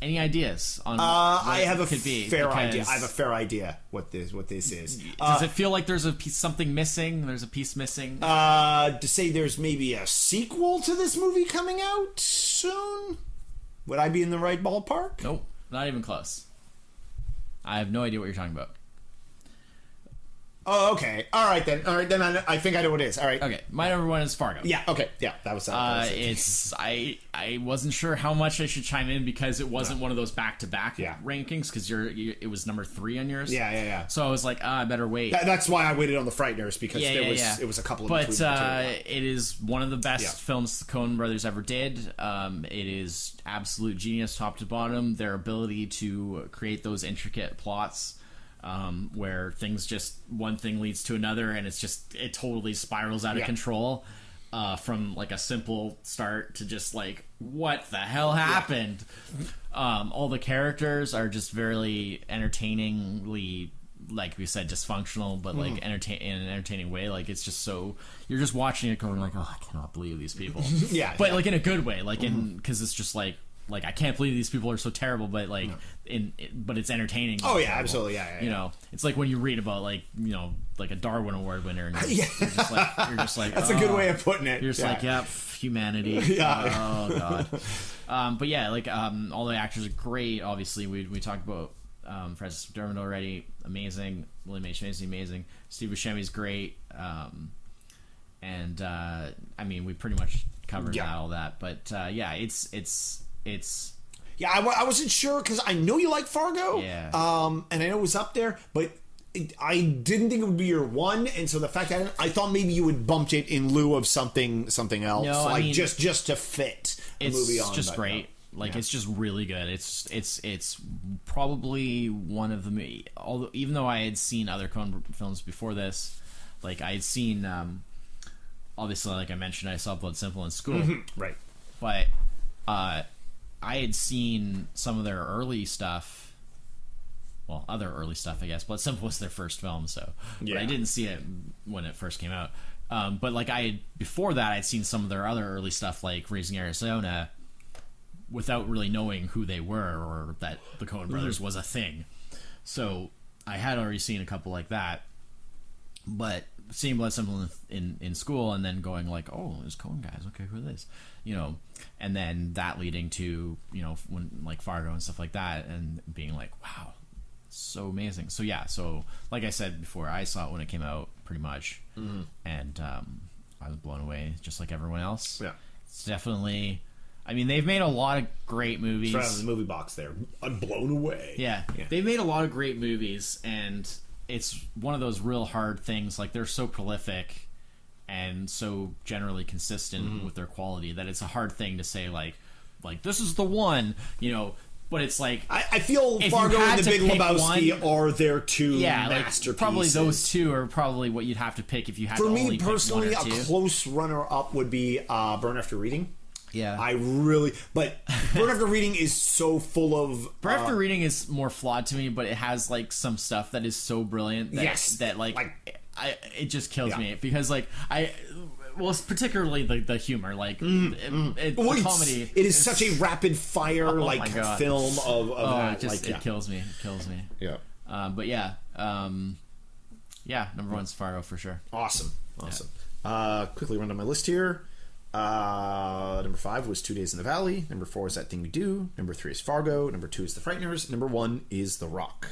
[SPEAKER 2] any ideas on
[SPEAKER 1] I have a
[SPEAKER 2] could be?
[SPEAKER 1] fair idea. I have a fair idea what this is.
[SPEAKER 2] Does it feel like there's a piece, something missing? There's a piece missing.
[SPEAKER 1] To say there's maybe a sequel to this movie coming out soon. Would I be in the right ballpark?
[SPEAKER 2] Nope, not even close. I have no idea what you're talking about.
[SPEAKER 1] Oh, okay. All right, then I think I know what it is. All right.
[SPEAKER 2] Okay, my number 1 is Fargo.
[SPEAKER 1] Yeah, okay. Yeah, that was
[SPEAKER 2] it's... I wasn't sure how much I should chime in because it wasn't one of those back-to-back rankings because it was number 3 on yours.
[SPEAKER 1] Yeah.
[SPEAKER 2] So I was like, I better wait.
[SPEAKER 1] That's why I waited on the Frighteners because it was a couple of...
[SPEAKER 2] But it is one of the best films the Coen brothers ever did. It is absolute genius top to bottom. Their ability to create those intricate plots where things just one thing leads to another and it totally spirals out of control from like a simple start to just like what the hell happened. All the characters are just very entertainingly, like we said, dysfunctional, but like in an entertaining way. Like it's just so you're just watching it going like, oh, I cannot believe these people. But like in a good way, like because it's just like I can't believe these people are so terrible, but like but it's entertaining.
[SPEAKER 1] Oh yeah, terrible. Absolutely, yeah.
[SPEAKER 2] It's like when you read about like a Darwin Award winner, and you're just like
[SPEAKER 1] that's a good way of putting it.
[SPEAKER 2] You're just like, humanity. Oh god. But yeah, like all the actors are great. Obviously, we talked about Frances McDormand already, amazing. William H. Macy, amazing. Steve Buscemi's great. And I mean, we pretty much covered all that. But it's
[SPEAKER 1] I wasn't sure because I know you like Fargo, and I know it was up there, but I didn't think it would be your 1, and so the fact that I thought maybe you would bump it in lieu of something else,
[SPEAKER 2] no, I mean,
[SPEAKER 1] just to fit the movie on.
[SPEAKER 2] It's just great. It's just really good. It's probably one of the even though I had seen other Coen films before this, like I had seen obviously, like I mentioned, I saw Blood Simple in school,
[SPEAKER 1] right?
[SPEAKER 2] But I had seen some of their early stuff. Well, other early stuff, I guess. Blood Simple was their first film, so but I didn't see it when it first came out. But like before that, I'd seen some of their other early stuff, like Raising Arizona, without really knowing who they were or that the Coen brothers was a thing. So I had already seen a couple like that, but seeing Blood Simple in school and then going like, oh, there's Coen guys, okay, who are these? And then that leading to when like Fargo and stuff like that, and being like, wow, so amazing. So so like I said before, I saw it when it came out pretty much, and I was blown away just like everyone else. It's definitely, I mean, they've made a lot of great movies.
[SPEAKER 1] It's right on the movie box there. I'm blown away.
[SPEAKER 2] They've made a lot of great movies, and it's one of those real hard things. Like they're so prolific and so generally consistent with their quality that it's a hard thing to say like this is the one, but it's like
[SPEAKER 1] I feel Fargo and The Big Lebowski are their 2 masterpieces.
[SPEAKER 2] Like, probably those 2 are probably what you'd have to pick if you had to only pick one or two. For me personally,
[SPEAKER 1] a close runner-up would be Burn After Reading. But Burn After Reading is so full of...
[SPEAKER 2] Burn After Reading is more flawed to me, but it has like some stuff that is so brilliant that it just kills me because it's particularly the humor, the comedy.
[SPEAKER 1] It is such a rapid fire film of that.
[SPEAKER 2] It kills me.
[SPEAKER 1] Yeah.
[SPEAKER 2] But number 1's Fargo for sure.
[SPEAKER 1] Awesome. Quickly run down my list here. Number 5 was 2 Days in the Valley. Number 4 is That Thing We Do. Number 3 is Fargo. Number 2 is The Frighteners. Number 1 is The Rock.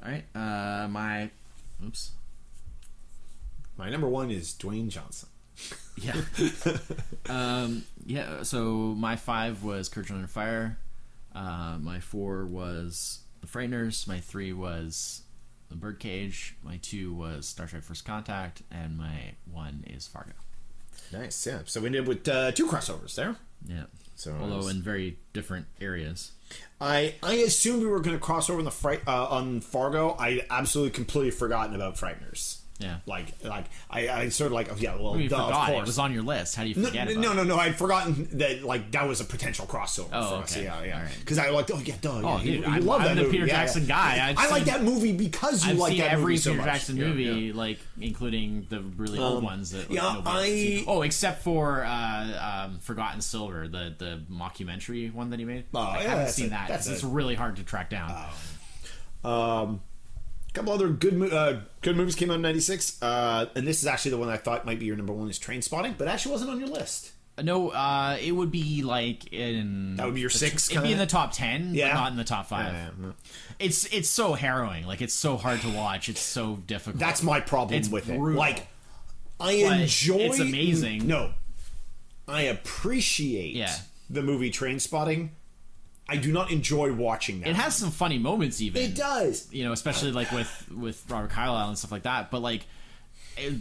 [SPEAKER 2] All right. My
[SPEAKER 1] number 1 is Dwayne Johnson.
[SPEAKER 2] Yeah. Yeah. So my 5 was Courage Under Fire. My 4 was The Frighteners. My 3 was The Birdcage. My 2 was Star Trek First Contact, and my 1 is Fargo.
[SPEAKER 1] Nice, yeah. So we ended with 2 crossovers there.
[SPEAKER 2] Yeah.
[SPEAKER 1] So
[SPEAKER 2] although in very different areas.
[SPEAKER 1] I assumed we were going to cross over on Fargo. I absolutely completely forgotten about Frighteners.
[SPEAKER 2] Yeah.
[SPEAKER 1] Like I sort of like, oh, yeah, well,
[SPEAKER 2] You
[SPEAKER 1] duh,
[SPEAKER 2] forgot
[SPEAKER 1] of course.
[SPEAKER 2] it was on your list. How do you forget it?
[SPEAKER 1] No. I'd forgotten that that was a potential crossover for us.
[SPEAKER 2] okay.
[SPEAKER 1] Yeah. Because I like, duh.
[SPEAKER 2] Oh,
[SPEAKER 1] you
[SPEAKER 2] dude,
[SPEAKER 1] love that
[SPEAKER 2] I'm
[SPEAKER 1] movie.
[SPEAKER 2] the Peter Jackson guy.
[SPEAKER 1] I like that movie because you like that movie so much.
[SPEAKER 2] I've seen every Peter Jackson movie, like including the really old ones that except for Forgotten Silver, the mockumentary one that he made. I haven't seen that. It's really hard to track down.
[SPEAKER 1] Couple other good movies came out in '96, and this is actually the one I thought might be your number 1 is Trainspotting, but actually wasn't on your list.
[SPEAKER 2] No, it would be like in
[SPEAKER 1] that would be your 6.
[SPEAKER 2] It'd be in the top 10, but not in the top 5.
[SPEAKER 1] Yeah.
[SPEAKER 2] It's so harrowing. Like, it's so hard to watch. It's so difficult.
[SPEAKER 1] That's my problem with
[SPEAKER 2] brutal.
[SPEAKER 1] it. Like, I enjoy.
[SPEAKER 2] It's amazing.
[SPEAKER 1] No, I appreciate the movie Trainspotting. I do not enjoy watching that.
[SPEAKER 2] It has some funny moments, even.
[SPEAKER 1] It does.
[SPEAKER 2] Especially like with Robert Carlyle and stuff like that. But like,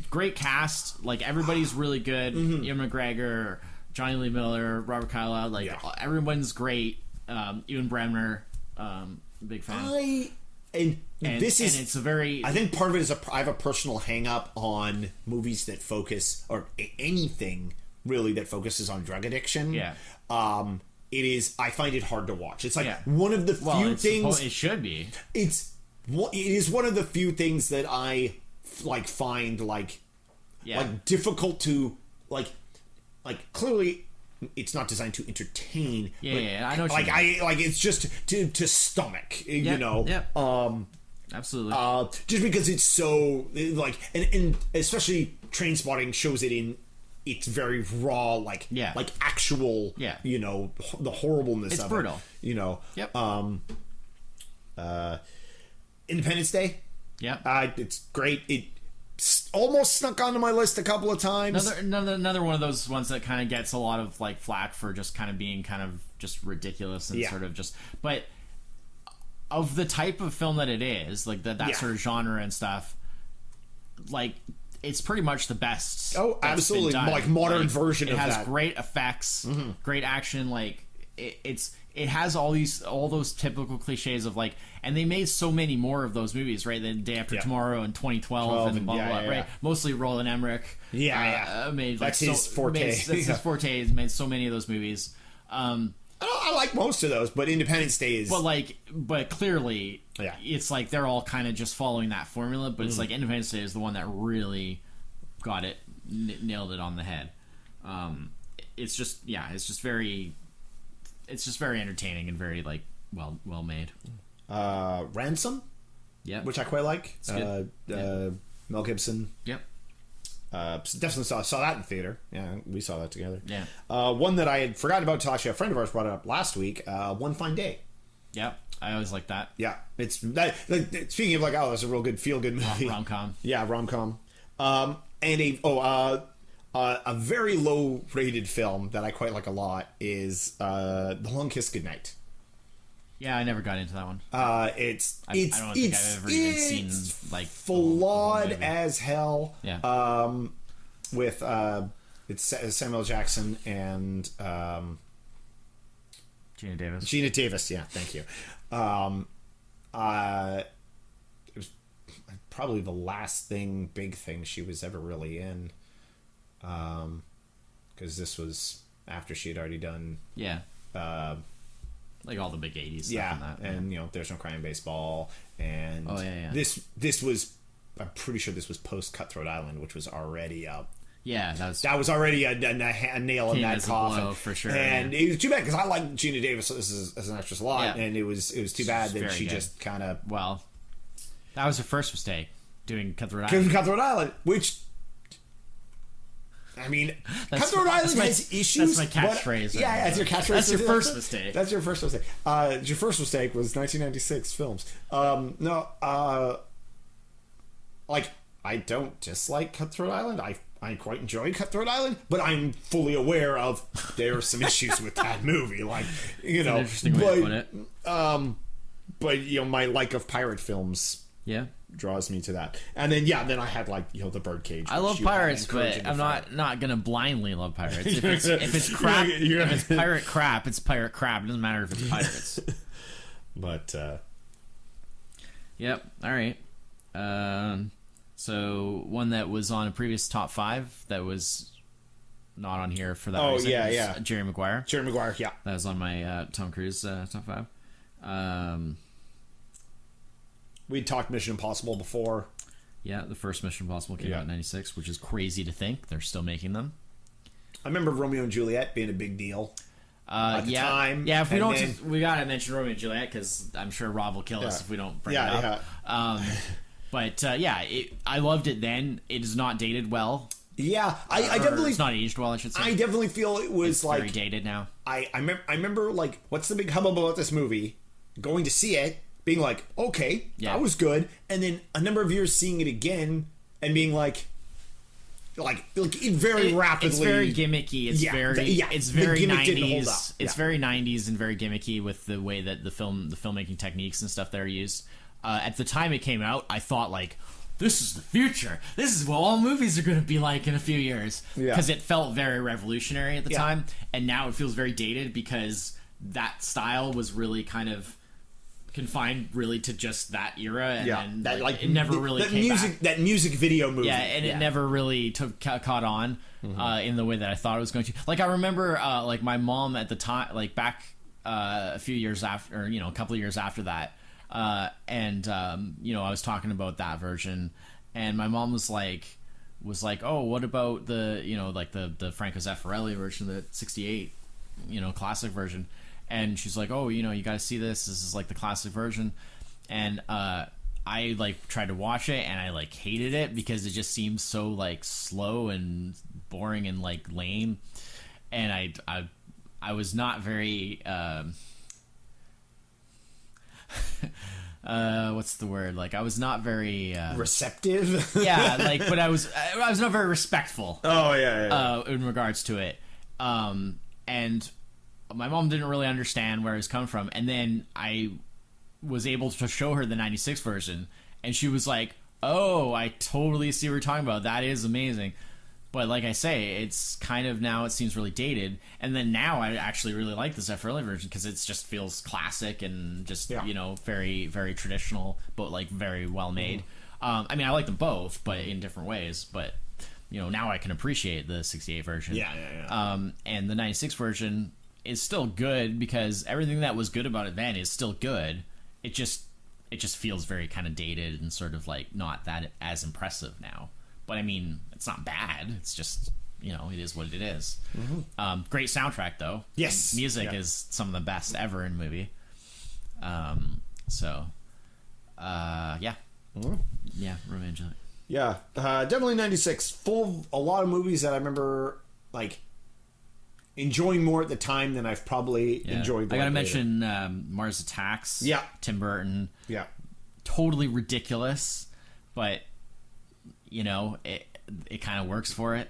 [SPEAKER 2] great cast. Like, everybody's really good. Ian McGregor, Johnny Lee Miller, Robert Carlyle. Like, everyone's great. Ewan Bremner, big fan.
[SPEAKER 1] And it's
[SPEAKER 2] a very.
[SPEAKER 1] I think part of it is I have a personal hang up on movies that focus, or anything really that focuses on drug addiction.
[SPEAKER 2] Yeah.
[SPEAKER 1] It is. I find it hard to watch. It's like one of the few things.
[SPEAKER 2] It should be.
[SPEAKER 1] It is one of the few things that I find difficult to like. Clearly, it's not designed to entertain.
[SPEAKER 2] Yeah, I know. What
[SPEAKER 1] it's just to stomach. You know.
[SPEAKER 2] Yeah. Absolutely.
[SPEAKER 1] Just because it's so and especially Trainspotting shows it in. It's very raw, actual, the horribleness of it.
[SPEAKER 2] It's brutal.
[SPEAKER 1] Yep. Independence Day.
[SPEAKER 2] Yeah.
[SPEAKER 1] It's great. It almost snuck onto my list a couple of times.
[SPEAKER 2] Another one of those ones that kind of gets a lot of flack for just kind of being kind of just ridiculous and sort of just, but of the type of film that it is, like that sort of genre and stuff, it's pretty much the best.
[SPEAKER 1] Oh, absolutely! Like modern version of that. It
[SPEAKER 2] has great effects, great action. Like it has all those typical cliches of and they made so many more of those movies, right? The Day After Tomorrow in 2012 and blah blah blah, right? Mostly Roland Emmerich. Made
[SPEAKER 1] that's his forte.
[SPEAKER 2] That's his forte. He's made so many of those movies.
[SPEAKER 1] I like most of those, but Independence Day is.
[SPEAKER 2] But clearly, it's they're all kind of just following that formula. But it's Independence Day is the one that really got it, nailed it on the head. It's just very entertaining and very well made.
[SPEAKER 1] Ransom, which I quite like.
[SPEAKER 2] It's good.
[SPEAKER 1] Mel Gibson.
[SPEAKER 2] Yep.
[SPEAKER 1] Definitely saw that in theater. Yeah, we saw that together.
[SPEAKER 2] Yeah.
[SPEAKER 1] One that I had forgotten about till actually a friend of ours brought it up last week. One Fine Day.
[SPEAKER 2] Yeah, I always like that.
[SPEAKER 1] Yeah, it's that. Speaking of that's a real good feel good movie.
[SPEAKER 2] Rom-com.
[SPEAKER 1] Yeah, rom-com. And a very low rated film that I quite like a lot is The Long Kiss Goodnight.
[SPEAKER 2] Yeah, I never got into that one.
[SPEAKER 1] I don't think I've
[SPEAKER 2] ever even seen
[SPEAKER 1] flawed as hell.
[SPEAKER 2] Yeah.
[SPEAKER 1] With it's Samuel Jackson and
[SPEAKER 2] Gina Davis.
[SPEAKER 1] Gina Davis, yeah, thank you. It was probably the last big thing she was ever really in. Because this was after she had already done.
[SPEAKER 2] Yeah. All the big 80s stuff and that.
[SPEAKER 1] And There's No Crying Baseball, and this was, I'm pretty sure this was post Cutthroat Island, which was already up.
[SPEAKER 2] Yeah,
[SPEAKER 1] that was already a nail in that coffin
[SPEAKER 2] for sure.
[SPEAKER 1] And it was too bad because I like Gina Davis as an actress a lot, and it was too bad that she just kind of
[SPEAKER 2] that was her first mistake doing Cutthroat Island.
[SPEAKER 1] Cutthroat Island, which I mean, Cutthroat Island has issues.
[SPEAKER 2] That's my catchphrase.
[SPEAKER 1] Yeah, that's your catchphrase.
[SPEAKER 2] That's your first mistake.
[SPEAKER 1] That's your first mistake. Your first mistake was 1996 films. Like, I don't dislike Cutthroat Island. I quite enjoy Cutthroat Island, but I'm fully aware of there are some issues with that movie. Like, you know,
[SPEAKER 2] interesting way to put it.
[SPEAKER 1] But you know, my like of pirate films.
[SPEAKER 2] Yeah.
[SPEAKER 1] Draws me to that. And then then I had like, you know, the Birdcage.
[SPEAKER 2] I love pirates, but I'm not gonna blindly love pirates. If it's crap, if it's pirate crap, it's pirate crap. It doesn't matter if it's pirates.
[SPEAKER 1] But
[SPEAKER 2] yep. All right. So one that was on a previous top 5 that was not on here for that reason.
[SPEAKER 1] Yeah.
[SPEAKER 2] Jerry Maguire.
[SPEAKER 1] Jerry Maguire, yeah.
[SPEAKER 2] That was on my Tom Cruise top 5.
[SPEAKER 1] We talked Mission Impossible before.
[SPEAKER 2] Yeah, the first Mission Impossible came out in 96, which is crazy to think. They're still making them.
[SPEAKER 1] I remember Romeo and Juliet being a big deal at the time.
[SPEAKER 2] Yeah, if we don't... we gotta mention Romeo and Juliet, because I'm sure Rob will kill us if we don't bring it up. But, I loved it then. It is not dated well.
[SPEAKER 1] Yeah, I definitely...
[SPEAKER 2] It's not aged well, I should say.
[SPEAKER 1] I definitely feel it was
[SPEAKER 2] it's
[SPEAKER 1] like...
[SPEAKER 2] very dated now.
[SPEAKER 1] I remember, like, what's the big hubbub about this movie? Going to see it, being like, okay, that was good. And then a number of years seeing it again and being like it very rapidly...
[SPEAKER 2] It's very gimmicky. It's it's very 90s. It's very 90s and very gimmicky with the way that the filmmaking techniques and stuff that are used. At the time it came out, I thought, like, this is the future. This is what all movies are going to be like in a few years. Because it felt very revolutionary at the time. And now it feels very dated because that style was really kind of confined really to just that era, and then
[SPEAKER 1] that, like,
[SPEAKER 2] it never really came back.
[SPEAKER 1] That music video movie.
[SPEAKER 2] Yeah, and it never really caught on in the way that I thought it was going to. Like, I remember, like, my mom at the time, like, back a few years after, or, you know, a couple of years after that, and you know, I was talking about that version, and my mom was like, oh, what about the, you know, like the Franco Zeffirelli version, the '68, you know, classic version. And she's like, oh, you know, you gotta see this. This is like the classic version. And I like tried to watch it, and I like hated it because it just seems so like slow and boring and like lame. And I was not very what's the word? Like, I was not very
[SPEAKER 1] receptive.
[SPEAKER 2] Yeah, like, but I was not very respectful.
[SPEAKER 1] Oh yeah.
[SPEAKER 2] In regards to it, and my mom didn't really understand where it was coming from, and then I was able to show her the 96 version, and she was like, oh, I totally see what you're talking about. That is amazing. But like I say, it's kind of, now it seems really dated, and then now I actually really like the Zeffirelli version because it just feels classic and just, you know, very, very traditional, but like very well made. I mean, I like them both, but in different ways, but you know, now I can appreciate the 68 version. And the 96 version is still good because everything that was good about it then is still good. It just feels very kind of dated and sort of like not that as impressive now. But I mean, it's not bad. It's just, you know, it is what it is. Great soundtrack though.
[SPEAKER 1] Yes,
[SPEAKER 2] music is some of the best ever in a movie. Yeah, Romeo and Juliet.
[SPEAKER 1] Yeah, definitely 96. Full of a lot of movies that I remember like enjoying more at the time than I've probably enjoyed.
[SPEAKER 2] I gotta mention Mars Attacks.
[SPEAKER 1] Yeah.
[SPEAKER 2] Tim Burton.
[SPEAKER 1] Yeah.
[SPEAKER 2] Totally ridiculous, but you know, it kind of works for it.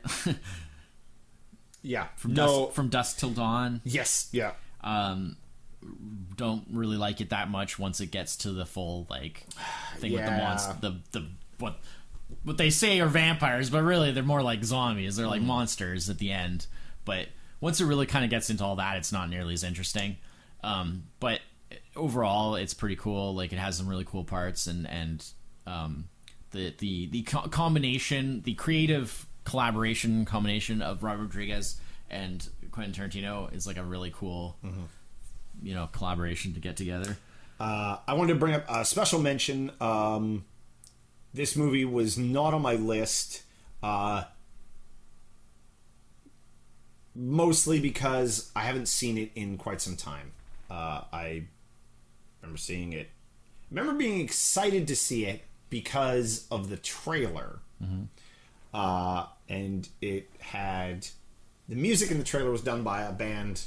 [SPEAKER 1] Yeah.
[SPEAKER 2] From Dusk Till Dawn.
[SPEAKER 1] Yes. Yeah.
[SPEAKER 2] Don't really like it that much once it gets to the full like thing with the monster. What they say are vampires, but really they're more like zombies. They're like monsters at the end. But once it really kind of gets into all that, it's not nearly as interesting. But overall, it's pretty cool. Like, it has some really cool parts, and the combination, the creative collaboration combination of Robert Rodriguez and Quentin Tarantino is like a really cool, you know, collaboration to get together.
[SPEAKER 1] I wanted to bring up a special mention. This movie was not on my list. Mostly because I haven't seen it in quite some time. I remember seeing it. I remember being excited to see it because of the trailer. and it had the music in the trailer was done by a band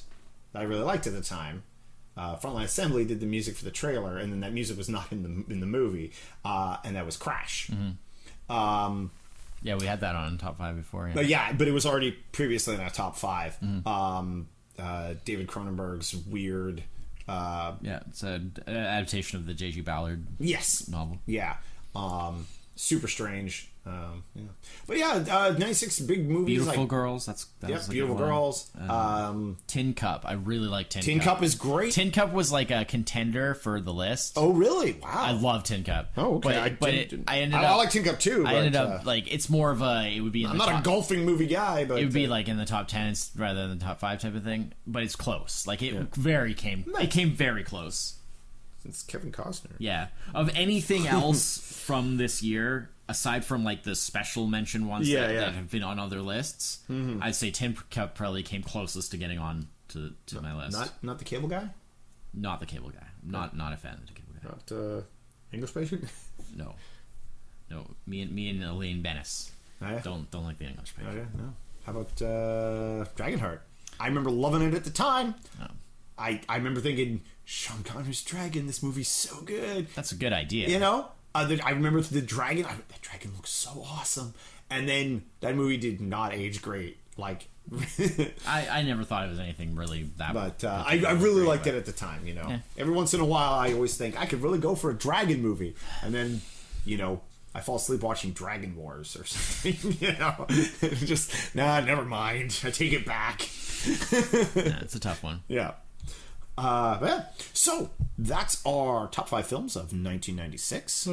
[SPEAKER 1] that I really liked at the time. Frontline Assembly did the music for the trailer, and then that music was not in the movie, and that was Crash.
[SPEAKER 2] Yeah, we had that on top 5 before.
[SPEAKER 1] But it was already previously in our top 5. David Cronenberg's weird.
[SPEAKER 2] It's an adaptation of the J.G. Ballard novel.
[SPEAKER 1] Yeah, super strange. But yeah, 96 big movies.
[SPEAKER 2] Beautiful Girls. That was
[SPEAKER 1] Beautiful Girls.
[SPEAKER 2] Tin Cup. I really like Tin Cup.
[SPEAKER 1] Tin Cup is great.
[SPEAKER 2] Tin Cup was like a contender for the list.
[SPEAKER 1] Oh, really? Wow.
[SPEAKER 2] I love Tin Cup.
[SPEAKER 1] Oh, okay. I like Tin Cup too.
[SPEAKER 2] I ended up like it's more of a. It would be.
[SPEAKER 1] I'm not a golfing movie guy, but
[SPEAKER 2] it would be like in the top 10 rather than the top 5 type of thing. But it's close. Like it It came very close.
[SPEAKER 1] It's Kevin Costner.
[SPEAKER 2] Yeah. Of anything else from this year, aside from like the special mention ones that have been on other lists, I'd say Tin Cup probably came closest to getting on to my list.
[SPEAKER 1] Not the Cable Guy?
[SPEAKER 2] Not the Cable Guy. Not a fan of the Cable Guy.
[SPEAKER 1] Not English Patient?
[SPEAKER 2] No. Me and Elaine Bennis.
[SPEAKER 1] Oh, yeah?
[SPEAKER 2] Don't like the English Patient.
[SPEAKER 1] Oh, yeah? No. How about Dragonheart? I remember loving it at the time. Oh. I remember thinking, Sean Connery's Dragon, this movie's so good.
[SPEAKER 2] That's a good idea.
[SPEAKER 1] You know? I remember the dragon. That dragon looks so awesome. And then that movie did not age great. Like,
[SPEAKER 2] I never thought it was anything really that.
[SPEAKER 1] But I really liked it at the time. You know, every once in a while, I always think I could really go for a dragon movie, and then, I fall asleep watching Dragon Wars or something. Just never mind. I take it back.
[SPEAKER 2] It's a tough one.
[SPEAKER 1] Yeah. So that's our top 5 films of 1996.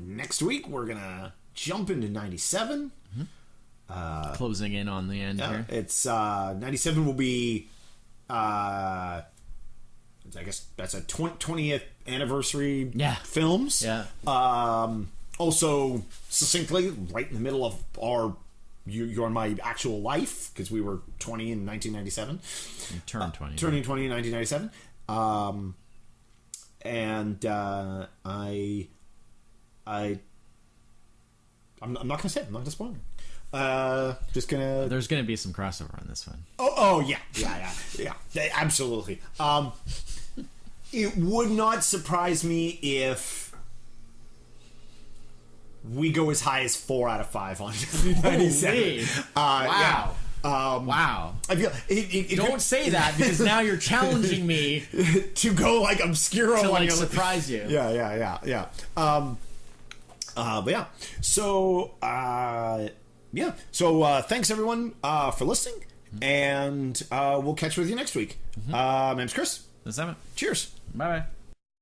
[SPEAKER 1] Next week we're gonna jump into 97.
[SPEAKER 2] Closing in on the end here.
[SPEAKER 1] It's 97 will be I guess that's a 20th anniversary films.
[SPEAKER 2] Yeah.
[SPEAKER 1] Also succinctly right in the middle of our you're my actual life, because we were 20 in 1997.
[SPEAKER 2] You turned 20.
[SPEAKER 1] Turning 20 in 1997. I'm not going to say it. I'm not going to spoil it. Just going to...
[SPEAKER 2] There's going to be some crossover on this one.
[SPEAKER 1] Oh yeah. Absolutely. It would not surprise me if we go as high as 4 out of 5 on 97.
[SPEAKER 2] Wow. Wow.
[SPEAKER 1] I feel
[SPEAKER 2] don't say that, because now you're challenging me
[SPEAKER 1] to go like obscure
[SPEAKER 2] to like surprise you.
[SPEAKER 1] Yeah. But yeah. So So thanks everyone for listening, and we'll catch you with you next week. My name's Chris.
[SPEAKER 2] This is Emmett.
[SPEAKER 1] Cheers.
[SPEAKER 2] Bye bye.